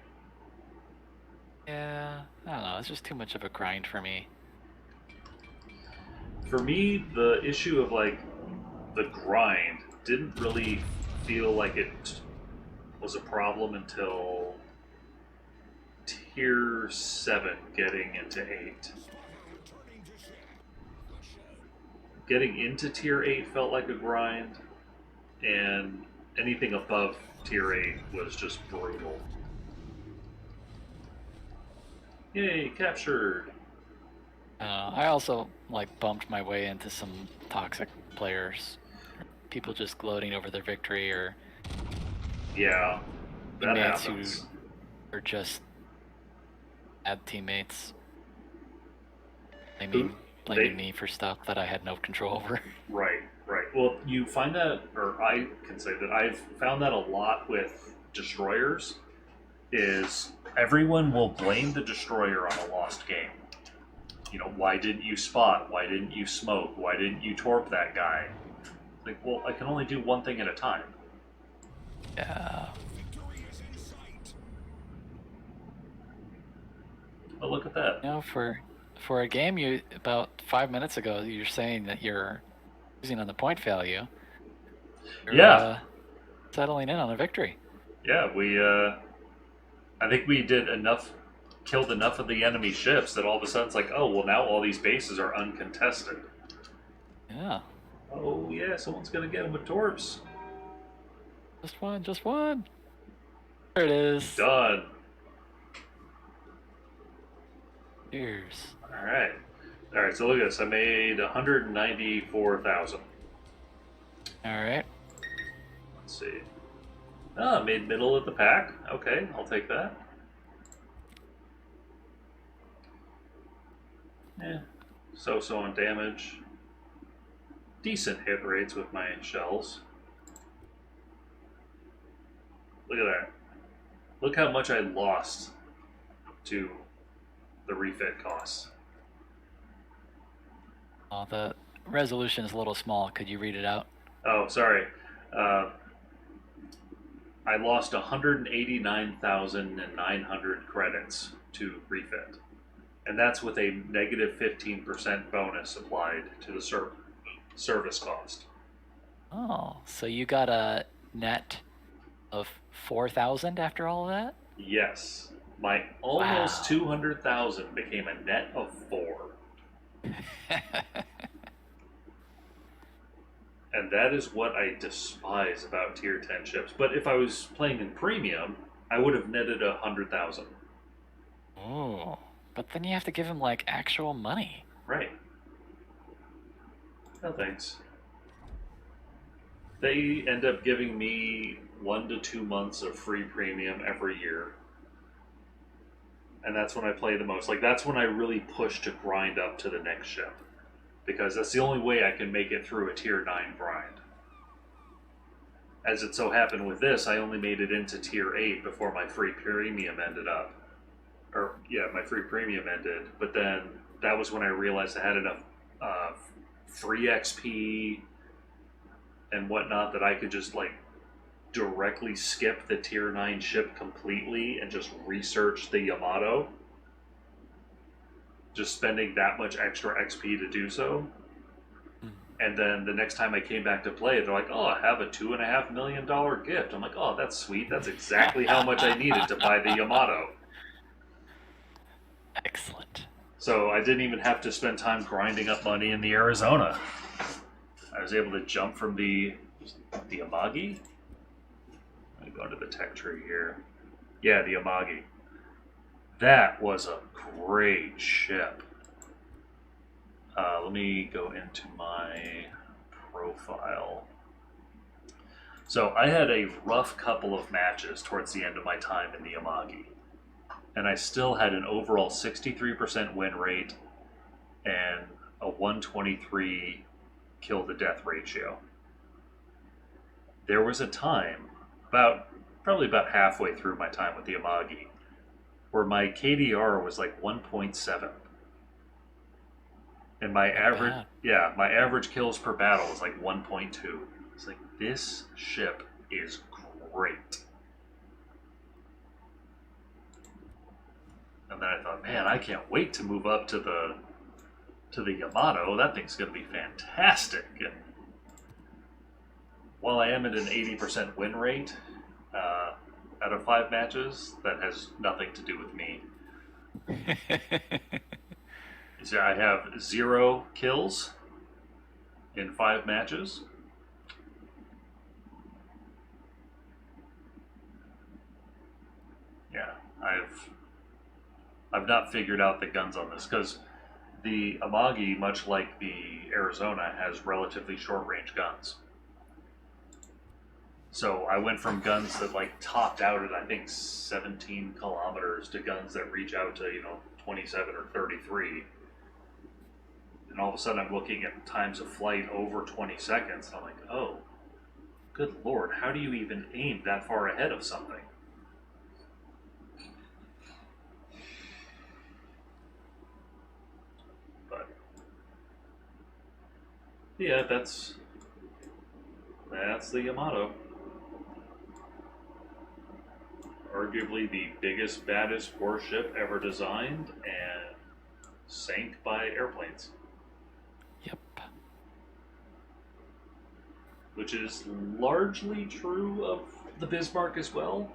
Yeah, I don't know. It's just too much of a grind for me. For me, the issue of like the grind didn't really feel like it was a problem until tier 7 getting into 8. Getting into tier 8 felt like a grind, and anything above tier 8 was just brutal. Yay, captured! I also like bumped my way into some toxic players. People just gloating over their victory, or Yeah, that teammates happens. who are just bad teammates. Blaming me for stuff that I had no control over. Right, right. Well, you find that, or I can say that I've found that a lot with destroyers, is everyone will blame the destroyer on a lost game. You know, why didn't you spot? Why didn't you smoke? Why didn't you torp that guy? Like, well, I can only do one thing at a time. Yeah. Victory is in sight. But look at that. You know, for a game you about 5 minutes ago, you're saying that you're losing on the point value. You're, Yeah. Settling in on a victory. Yeah, I think we killed enough of the enemy ships that all of a sudden it's like, oh, well, now all these bases are uncontested. Yeah. Oh, yeah, someone's going to get them with torps. Just one, just one. There it is. Done. Cheers. All right. All right, so look at this. I made 194,000. All right. Let's see. Ah, made middle of the pack. Okay, I'll take that. Yeah. So on damage. Decent hit rates with my shells. Look at that. Look how much I lost to the refit costs. Oh, the resolution is a little small. Could you read it out? Oh, sorry. I lost 189,900 credits to refit. And that's with a negative 15% bonus applied to the service cost. Oh, so you got a net of 4,000 after all of that? Yes. My almost Wow. 200,000 became a net of 4. And that is what I despise about tier 10 ships. But if I was playing in premium, I would have netted 100,000. Oh, but then you have to give him like actual money. Right. No thanks. They end up giving me 1 to 2 months of free premium every year. And that's when I play the most. Like, that's when I really push to grind up to the next ship. Because that's the only way I can make it through a tier 9 grind. As it so happened with this, I only made it into tier 8 before my free premium ended up. Or, yeah, my free premium ended. But then that was when I realized I had enough free XP and whatnot that I could just, like, directly skip the tier 9 ship completely and just research the Yamato. Just spending that much extra XP to do so. And then the next time I came back to play, they're like, "Oh, I have a $2.5 million gift." I'm like, "Oh, that's sweet. That's exactly how much I needed to buy the Yamato." Excellent. So I didn't even have to spend time grinding up money in the Arizona. I was able to jump from the Amagi. Let me go into the tech tree here. Yeah, the Amagi. That was a great ship. Let me go into my profile. So I had a rough couple of matches towards the end of my time in the Amagi. And I still had an overall 63% win rate and a 123 kill to death ratio. There was a time, probably about halfway through my time with the Amagi, where my KDR was like 1.7. And my average kills per battle was like 1.2. It's like, this ship is great. And then I thought, man, I can't wait to move up to the Yamato. That thing's going to be fantastic. And while I am at an 80% win rate out of 5 matches, that has nothing to do with me. So I have 0 kills in 5 matches. Yeah, I've not figured out the guns on this because the Amagi, much like the Arizona, has relatively short range guns. So I went from guns that like topped out at I think 17 kilometers to guns that reach out to 27 or 33. And all of a sudden I'm looking at times of flight over 20 seconds. And I'm like, oh, good lord, how do you even aim that far ahead of something? But yeah, that's the Yamato. Arguably the biggest, baddest warship ever designed and sank by airplanes. Yep. Which is largely true of the Bismarck as well.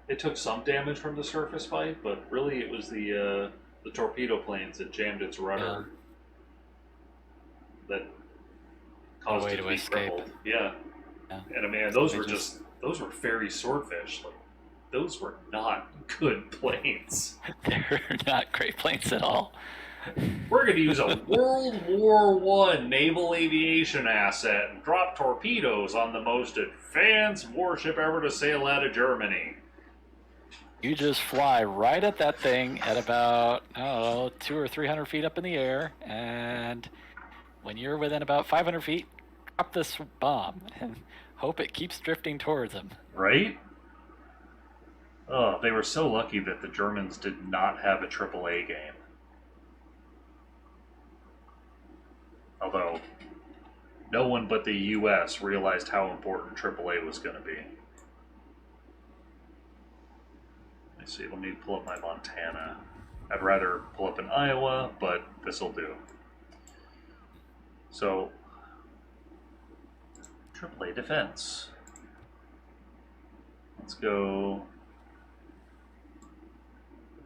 It took some damage from the surface fight, but really it was the torpedo planes that jammed its rudder that caused it to be crippled. Yeah. And I mean, those were fairy swordfish. Like, those were not good planes. They're not great planes at all. We're going to use a World War I naval aviation asset and drop torpedoes on the most advanced warship ever to sail out of Germany. You just fly right at that thing at about, 200 or 300 feet up in the air, and when you're within about 500 feet, drop this bomb and hope it keeps drifting towards them. Right? Oh, they were so lucky that the Germans did not have a AAA game. Although, no one but the US realized how important AAA was going to be. Let's see, let me pull up my Montana. I'd rather pull up in Iowa, but this'll do. So, AAA defense. Let's go.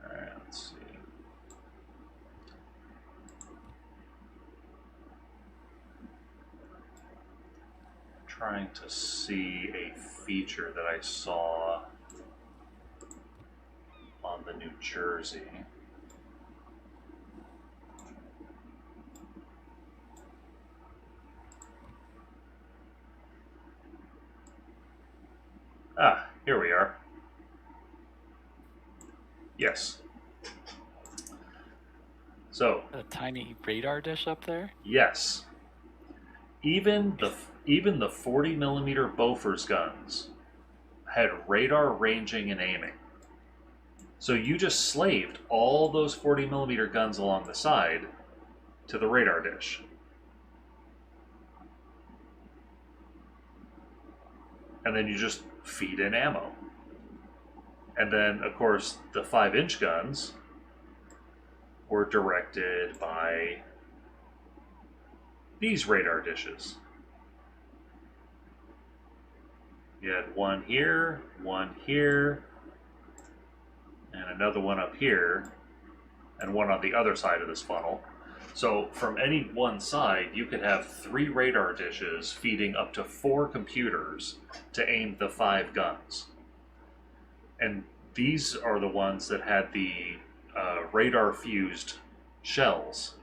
Alright, let's see. Trying to see a feature that I saw on the New Jersey. Ah, here we are. Yes. So, A tiny radar dish up there? yes. Even the 40 millimeter Bofors guns had radar ranging and aiming. So you just slaved all those 40 millimeter guns along the side to the radar dish. And then you just feed in ammo. And then, of course, the 5-inch guns were directed by these radar dishes. You had one here, and another one up here, and one on the other side of this funnel. So from any one side, you could have 3 radar dishes feeding up to 4 computers to aim the 5 guns. And these are the ones that had the radar fused shells.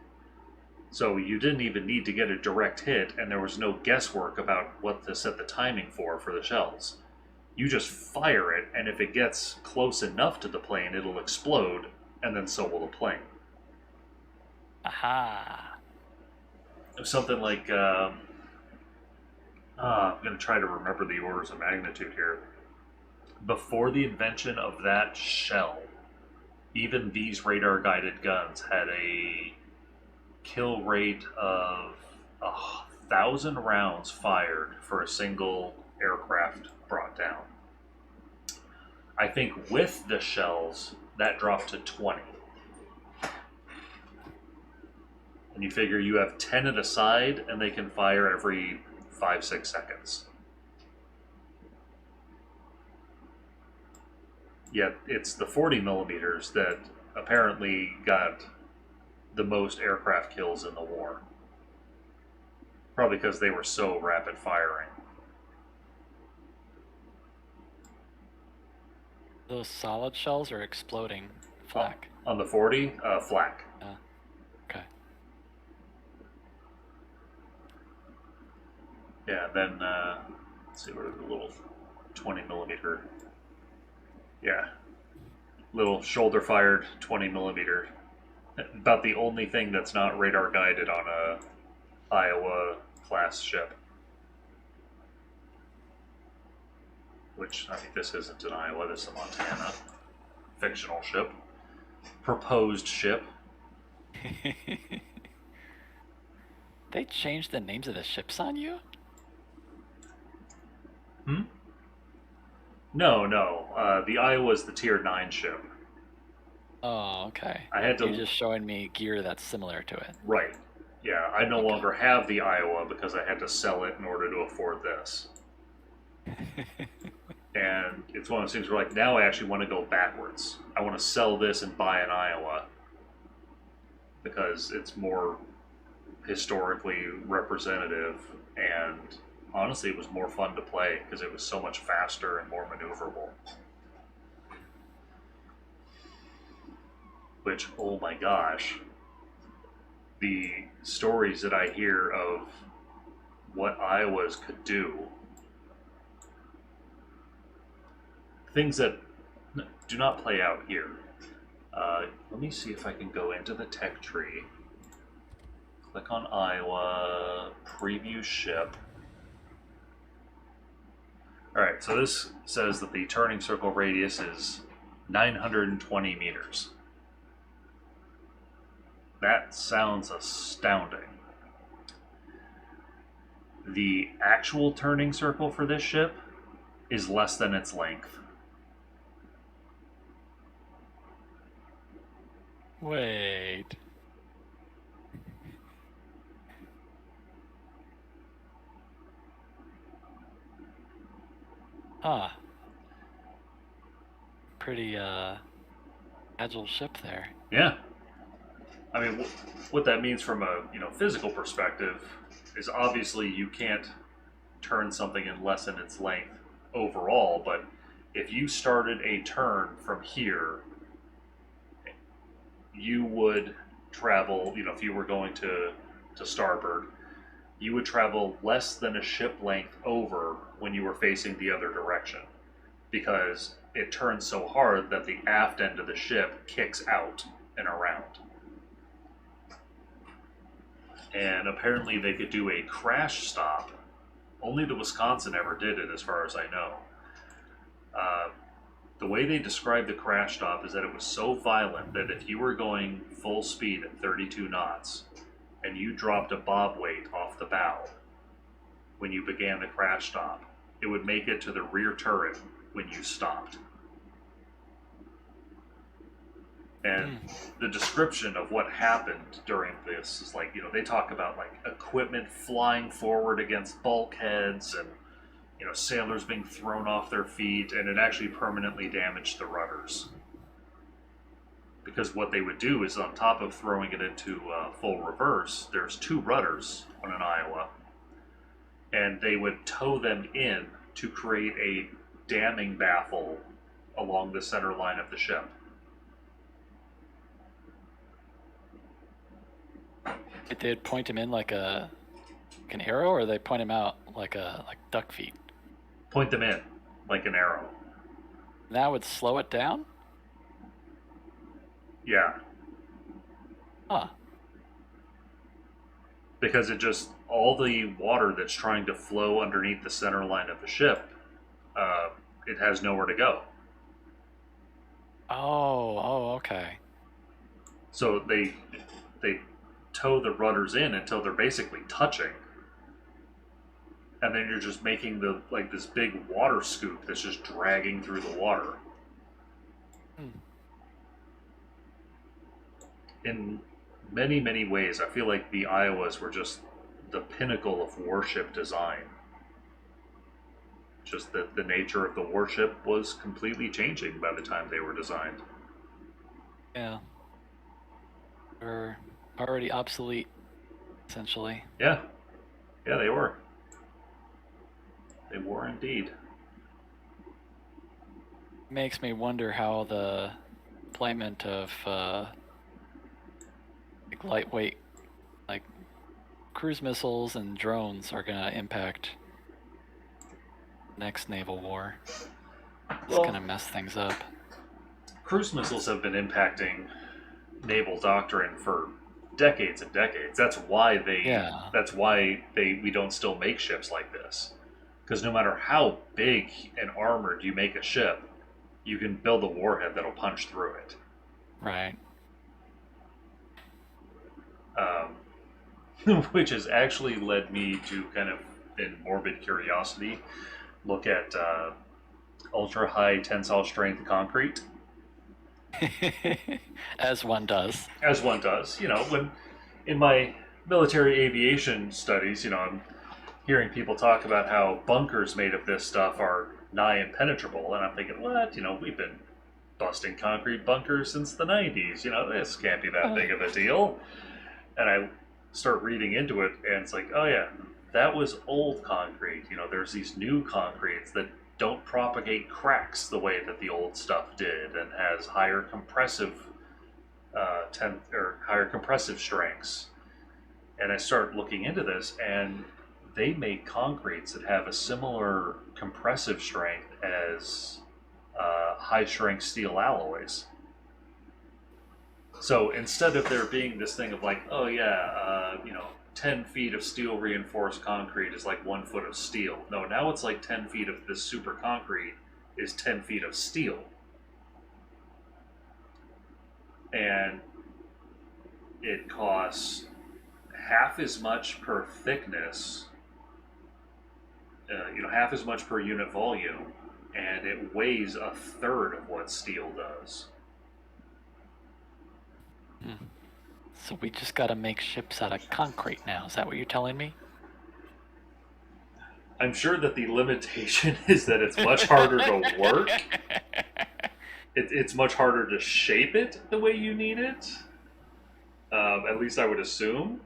So you didn't even need to get a direct hit, and there was no guesswork about what to set the timing for the shells. You just fire it, and if it gets close enough to the plane, it'll explode, and then so will the plane. Aha. Something like, I'm going to try to remember the orders of magnitude here. Before the invention of that shell, even these radar-guided guns had a kill rate of 1,000 rounds fired for a single aircraft brought down. I think with the shells, that dropped to 20. And you figure you have 10 at a side, and they can fire every 5-6 seconds. Yet it's the 40 millimeters that apparently got the most aircraft kills in the war. Probably because they were so rapid firing. Those solid shells are exploding flak. On the 40, flak. Okay. Yeah, then, let's see, what are the little 20 millimeter. Yeah. Little shoulder fired 20 millimeter. About the only thing that's not radar guided on a Iowa class ship. Which, I mean, this isn't an Iowa, this is a Montana. Fictional ship. Proposed ship. They changed the names of the ships on you? No. The Iowa's the Tier 9 ship. Oh, okay. I had to... You're just showing me gear that's similar to it. Right. Yeah, I no longer have the Iowa because I had to sell it in order to afford this. And it's one of those things where, like, now I actually want to go backwards. I want to sell this and buy an Iowa because it's more historically representative, and honestly, it was more fun to play because it was so much faster and more maneuverable. Which, oh my gosh, the stories that I hear of what Iowas could do, things that do not play out here. Let me see if I can go into the tech tree, click on Iowa, preview ship. Alright, so this says that the turning circle radius is 920 meters. That sounds astounding. The actual turning circle for this ship is less than its length. Wait. Huh. Pretty, agile ship there. Yeah. I mean, what that means from a physical perspective is obviously you can't turn something in less than its length overall, but if you started a turn from here, you would travel, if you were going to starboard, you would travel less than a ship length over when you were facing the other direction, because it turns so hard that the aft end of the ship kicks out and around. And apparently they could do a crash stop. Only the Wisconsin ever did it, as far as I know. The way they described the crash stop is that it was so violent that if you were going full speed at 32 knots and you dropped a bob weight off the bow when you began the crash stop, it would make it to the rear turret when you stopped. And the description of what happened during this is like, they talk about like equipment flying forward against bulkheads and, sailors being thrown off their feet, and it actually permanently damaged the rudders. Because what they would do is, on top of throwing it into full reverse, there's 2 rudders on an Iowa, and they would tow them in to create a damming baffle along the center line of the ship. They'd point him in like an arrow, or they point him out like duck feet. Point them in like an arrow. That would slow it down. Yeah, Huh. because all the water that's trying to flow underneath the center line of the ship, it has nowhere to go. Oh, okay. So they tow the rudders in until they're basically touching, and then you're just making this big water scoop that's just dragging through the water. In many, many ways, I feel like the Iowas were just the pinnacle of warship design. Just that the nature of the warship was completely changing by the time they were designed. Yeah. They're already obsolete, essentially. Yeah. Yeah, they were. They were indeed. Makes me wonder how the deployment of like lightweight, like cruise missiles and drones are going to impact next naval war. It's Well, going to mess things up. cruise missiles have been impacting naval doctrine for decades and decades. That's why we don't still make ships like this. Because no matter how big and armored you make a ship, you can build a warhead that'll punch through it. Right. Which has actually led me to kind of, in morbid curiosity, look at ultra high tensile strength concrete. As one does. As one does. When in my military aviation studies, I'm hearing people talk about how bunkers made of this stuff are nigh impenetrable, and I'm thinking, what? We've been busting concrete bunkers since the 90s. This can't be that big of a deal. And I start reading into it, and it's like, oh yeah, that was old concrete. There's these new concretes that don't propagate cracks the way that the old stuff did, and has higher compressive higher compressive strengths. And I start looking into this, and they make concretes that have a similar compressive strength as high strength steel alloys. So instead of there being this thing of like, oh yeah, 10 feet of steel reinforced concrete is like 1 foot of steel. No, now it's like 10 feet of this super concrete is 10 feet of steel. And it costs half as much per thickness, half as much per unit volume, and it weighs a third of what steel does. So we just got to make ships out of concrete now. Is that what you're telling me? I'm sure that the limitation is that it's much harder to work. It's much harder to shape it the way you need it. At least I would assume.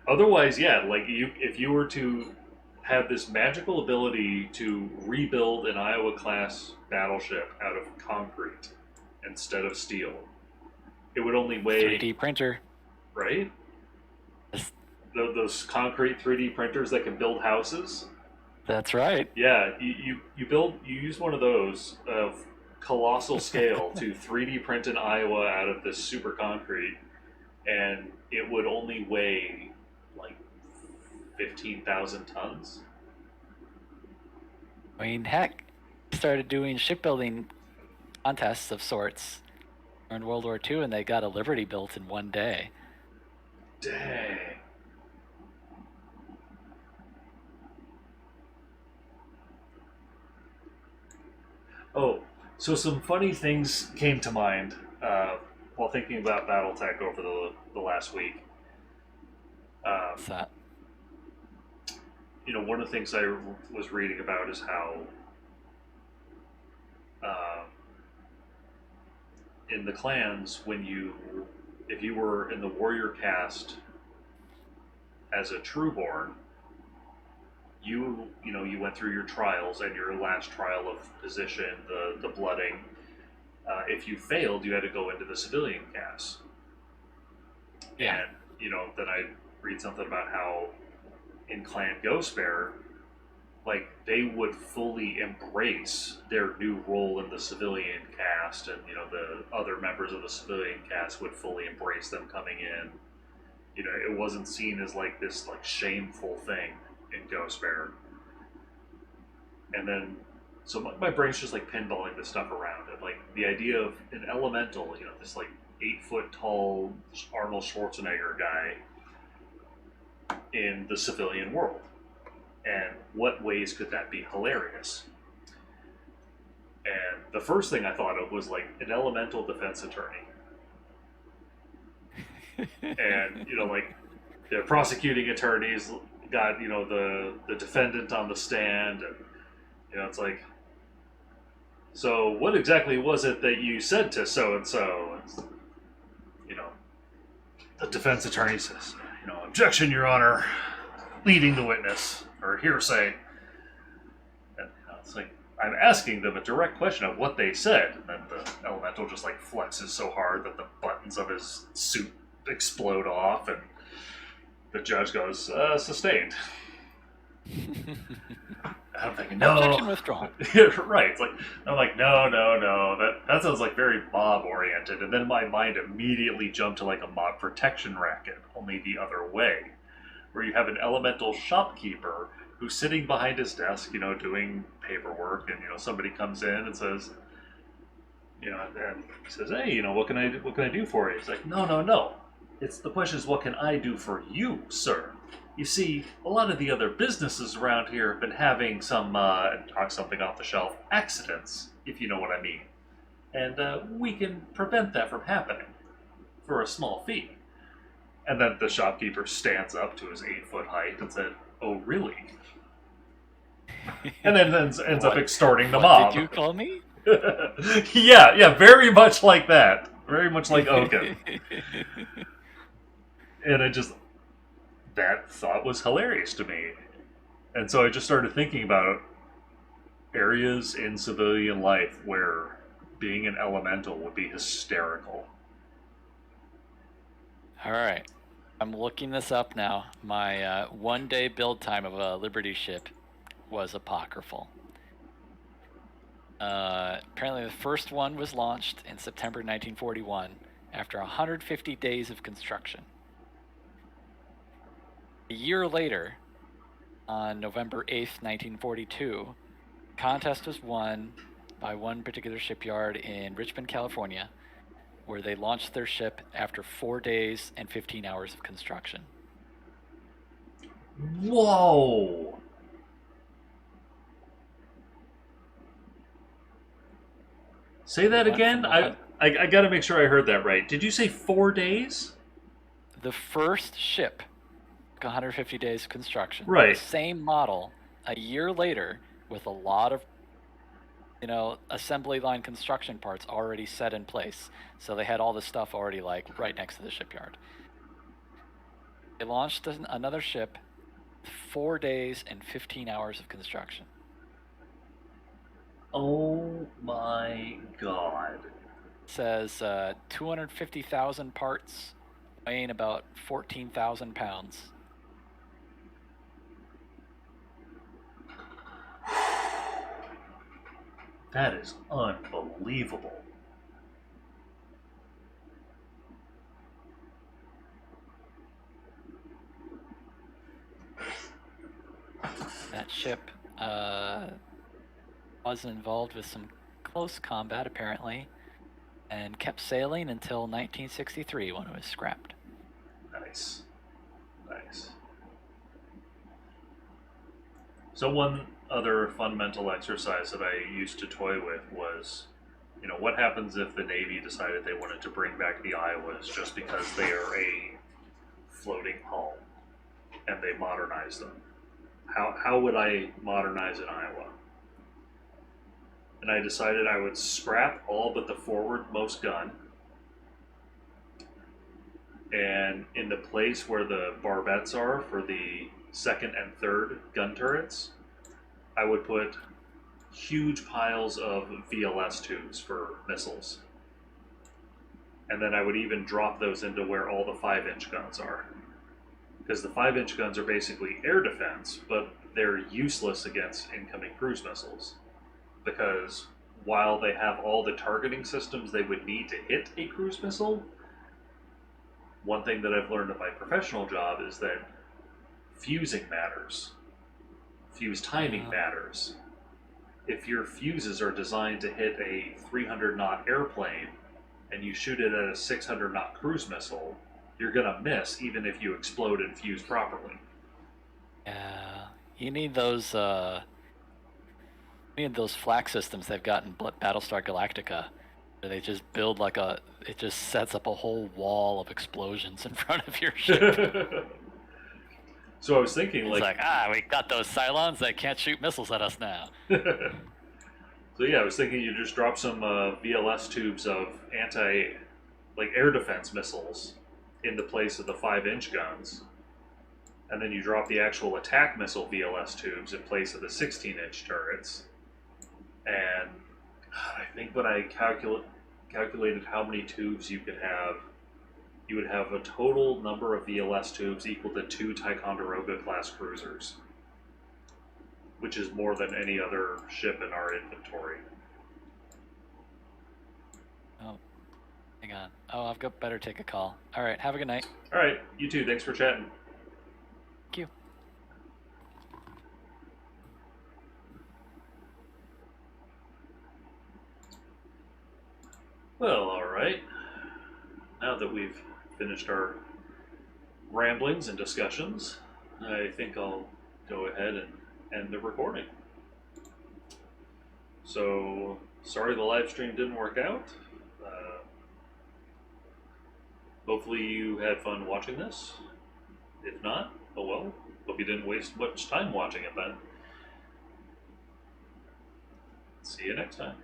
Otherwise, yeah, like if you were to have this magical ability to rebuild an Iowa-class battleship out of concrete instead of steel, it would only weigh... 3D printer. Right? Those concrete 3D printers that can build houses? That's right. Yeah, you use one of those of colossal scale to 3D print an Iowa out of this super concrete, and it would only weigh like 15,000 tons. I mean, heck, started doing shipbuilding contests of sorts in World War II, and they got a Liberty built in one day. Dang. Oh, so some funny things came to mind while while thinking about BattleTech over the last week. What's that? You know, one of the things I was reading about is how in the clans, if you were in the warrior caste as a trueborn, you went through your trials, and your last trial of position, the blooding. If you failed, you had to go into the civilian caste. Yeah. And then I read something about how in Clan Ghostbear, like, they would fully embrace their new role in the civilian caste, and the other members of the civilian caste would fully embrace them coming in. It wasn't seen as like this like shameful thing in Ghostbear. And then, so my brain's just like pinballing this stuff around it, like the idea of an elemental, this like 8 foot tall Arnold Schwarzenegger guy in the civilian world. And what ways could that be hilarious? And the first thing I thought of was like an elemental defense attorney. And like the prosecuting attorneys got the defendant on the stand, and it's like, so what exactly was it that you said to so and so? The defense attorney says, objection, Your Honor, leading the witness, or hearsay. And it's like, I'm asking them a direct question of what they said, and then the elemental just like flexes so hard that the buttons of his suit explode off, and the judge goes, sustained. I'm thinking, no. Objection withdrawn. Right. It's like, I'm like, no. That sounds like very mob oriented. And then my mind immediately jumped to like a mob protection racket, only the other way, where you have an elemental shopkeeper who's sitting behind his desk, doing paperwork, and somebody comes in and says, and he says, hey, what can I do for you? He's like, no. The question is, what can I do for you, sir? You see, a lot of the other businesses around here have been having some, talk something off the shelf, accidents, if you know what I mean. And we can prevent that from happening for a small fee. And then the shopkeeper stands up to his 8-foot height and said, oh, really? And then ends up extorting the mob. What did you call me? Yeah, very much like that. Very much like Oaken. And that thought was hilarious to me. And so I just started thinking about areas in civilian life where being an elemental would be hysterical. All right. I'm looking this up now. My 1 day build time of a Liberty ship was apocryphal. Apparently the first one was launched in September 1941 after 150 days of construction. A year later, on November 8th, 1942, the contest was won by one particular shipyard in Richmond, California, where they launched their ship after 4 days and 15 hours of construction. Whoa! Say that again? I gotta make sure I heard that right. Did you say 4 days? The first ship took 150 days of construction. Right. The same model, a year later, with a lot of assembly line construction parts already set in place. So they had all the stuff already like right next to the shipyard. They launched another ship, 4 days and 15 hours of construction. Oh my god. It says 250,000 parts, weighing about 14,000 pounds. That is unbelievable. That ship was involved with some close combat, apparently, and kept sailing until 1963 when it was scrapped. Nice. So one other fundamental exercise that I used to toy with was You know, what happens if the Navy decided they wanted to bring back the Iowas just because they are a floating hull and they modernize them? How would I modernize an Iowa? And I decided I would scrap all but the forwardmost gun, and in the place where the barbettes are for the second and third gun turrets, I would put huge piles of VLS tubes for missiles. And then I would even drop those into where all the 5-inch guns are. Because the 5-inch guns are basically air defense, but they're useless against incoming cruise missiles. Because while they have all the targeting systems they would need to hit a cruise missile, one thing that I've learned in my professional job is that fusing matters. Fuse timing matters. If your fuses are designed to hit a 300 knot airplane and you shoot it at a 600 knot cruise missile, you're gonna miss even if you explode and fuse properly. Yeah, you need those. You need those flak systems they've got in Battlestar Galactica, where they just build like a. It just sets up a whole wall of explosions in front of your ship. So I was thinking, It's like, we got those Cylons that can't shoot missiles at us now. So yeah, I was thinking you just drop some VLS tubes of air defense missiles in the place of the 5-inch guns, and then you drop the actual attack missile VLS tubes in place of the 16-inch turrets. And I think when I calculated how many tubes you could have, you would have a total number of VLS tubes equal to 2 Ticonderoga class cruisers, which is more than any other ship in our inventory. Oh, hang on. Oh, better take a call. All right, have a good night. All right, you too. Thanks for chatting. Thank you. Well, all right. Now that we've finished our ramblings and discussions, I think I'll go ahead and end the recording. So, sorry the live stream didn't work out. Hopefully you had fun watching this. If not, oh well. Hope you didn't waste much time watching it then. See you next time.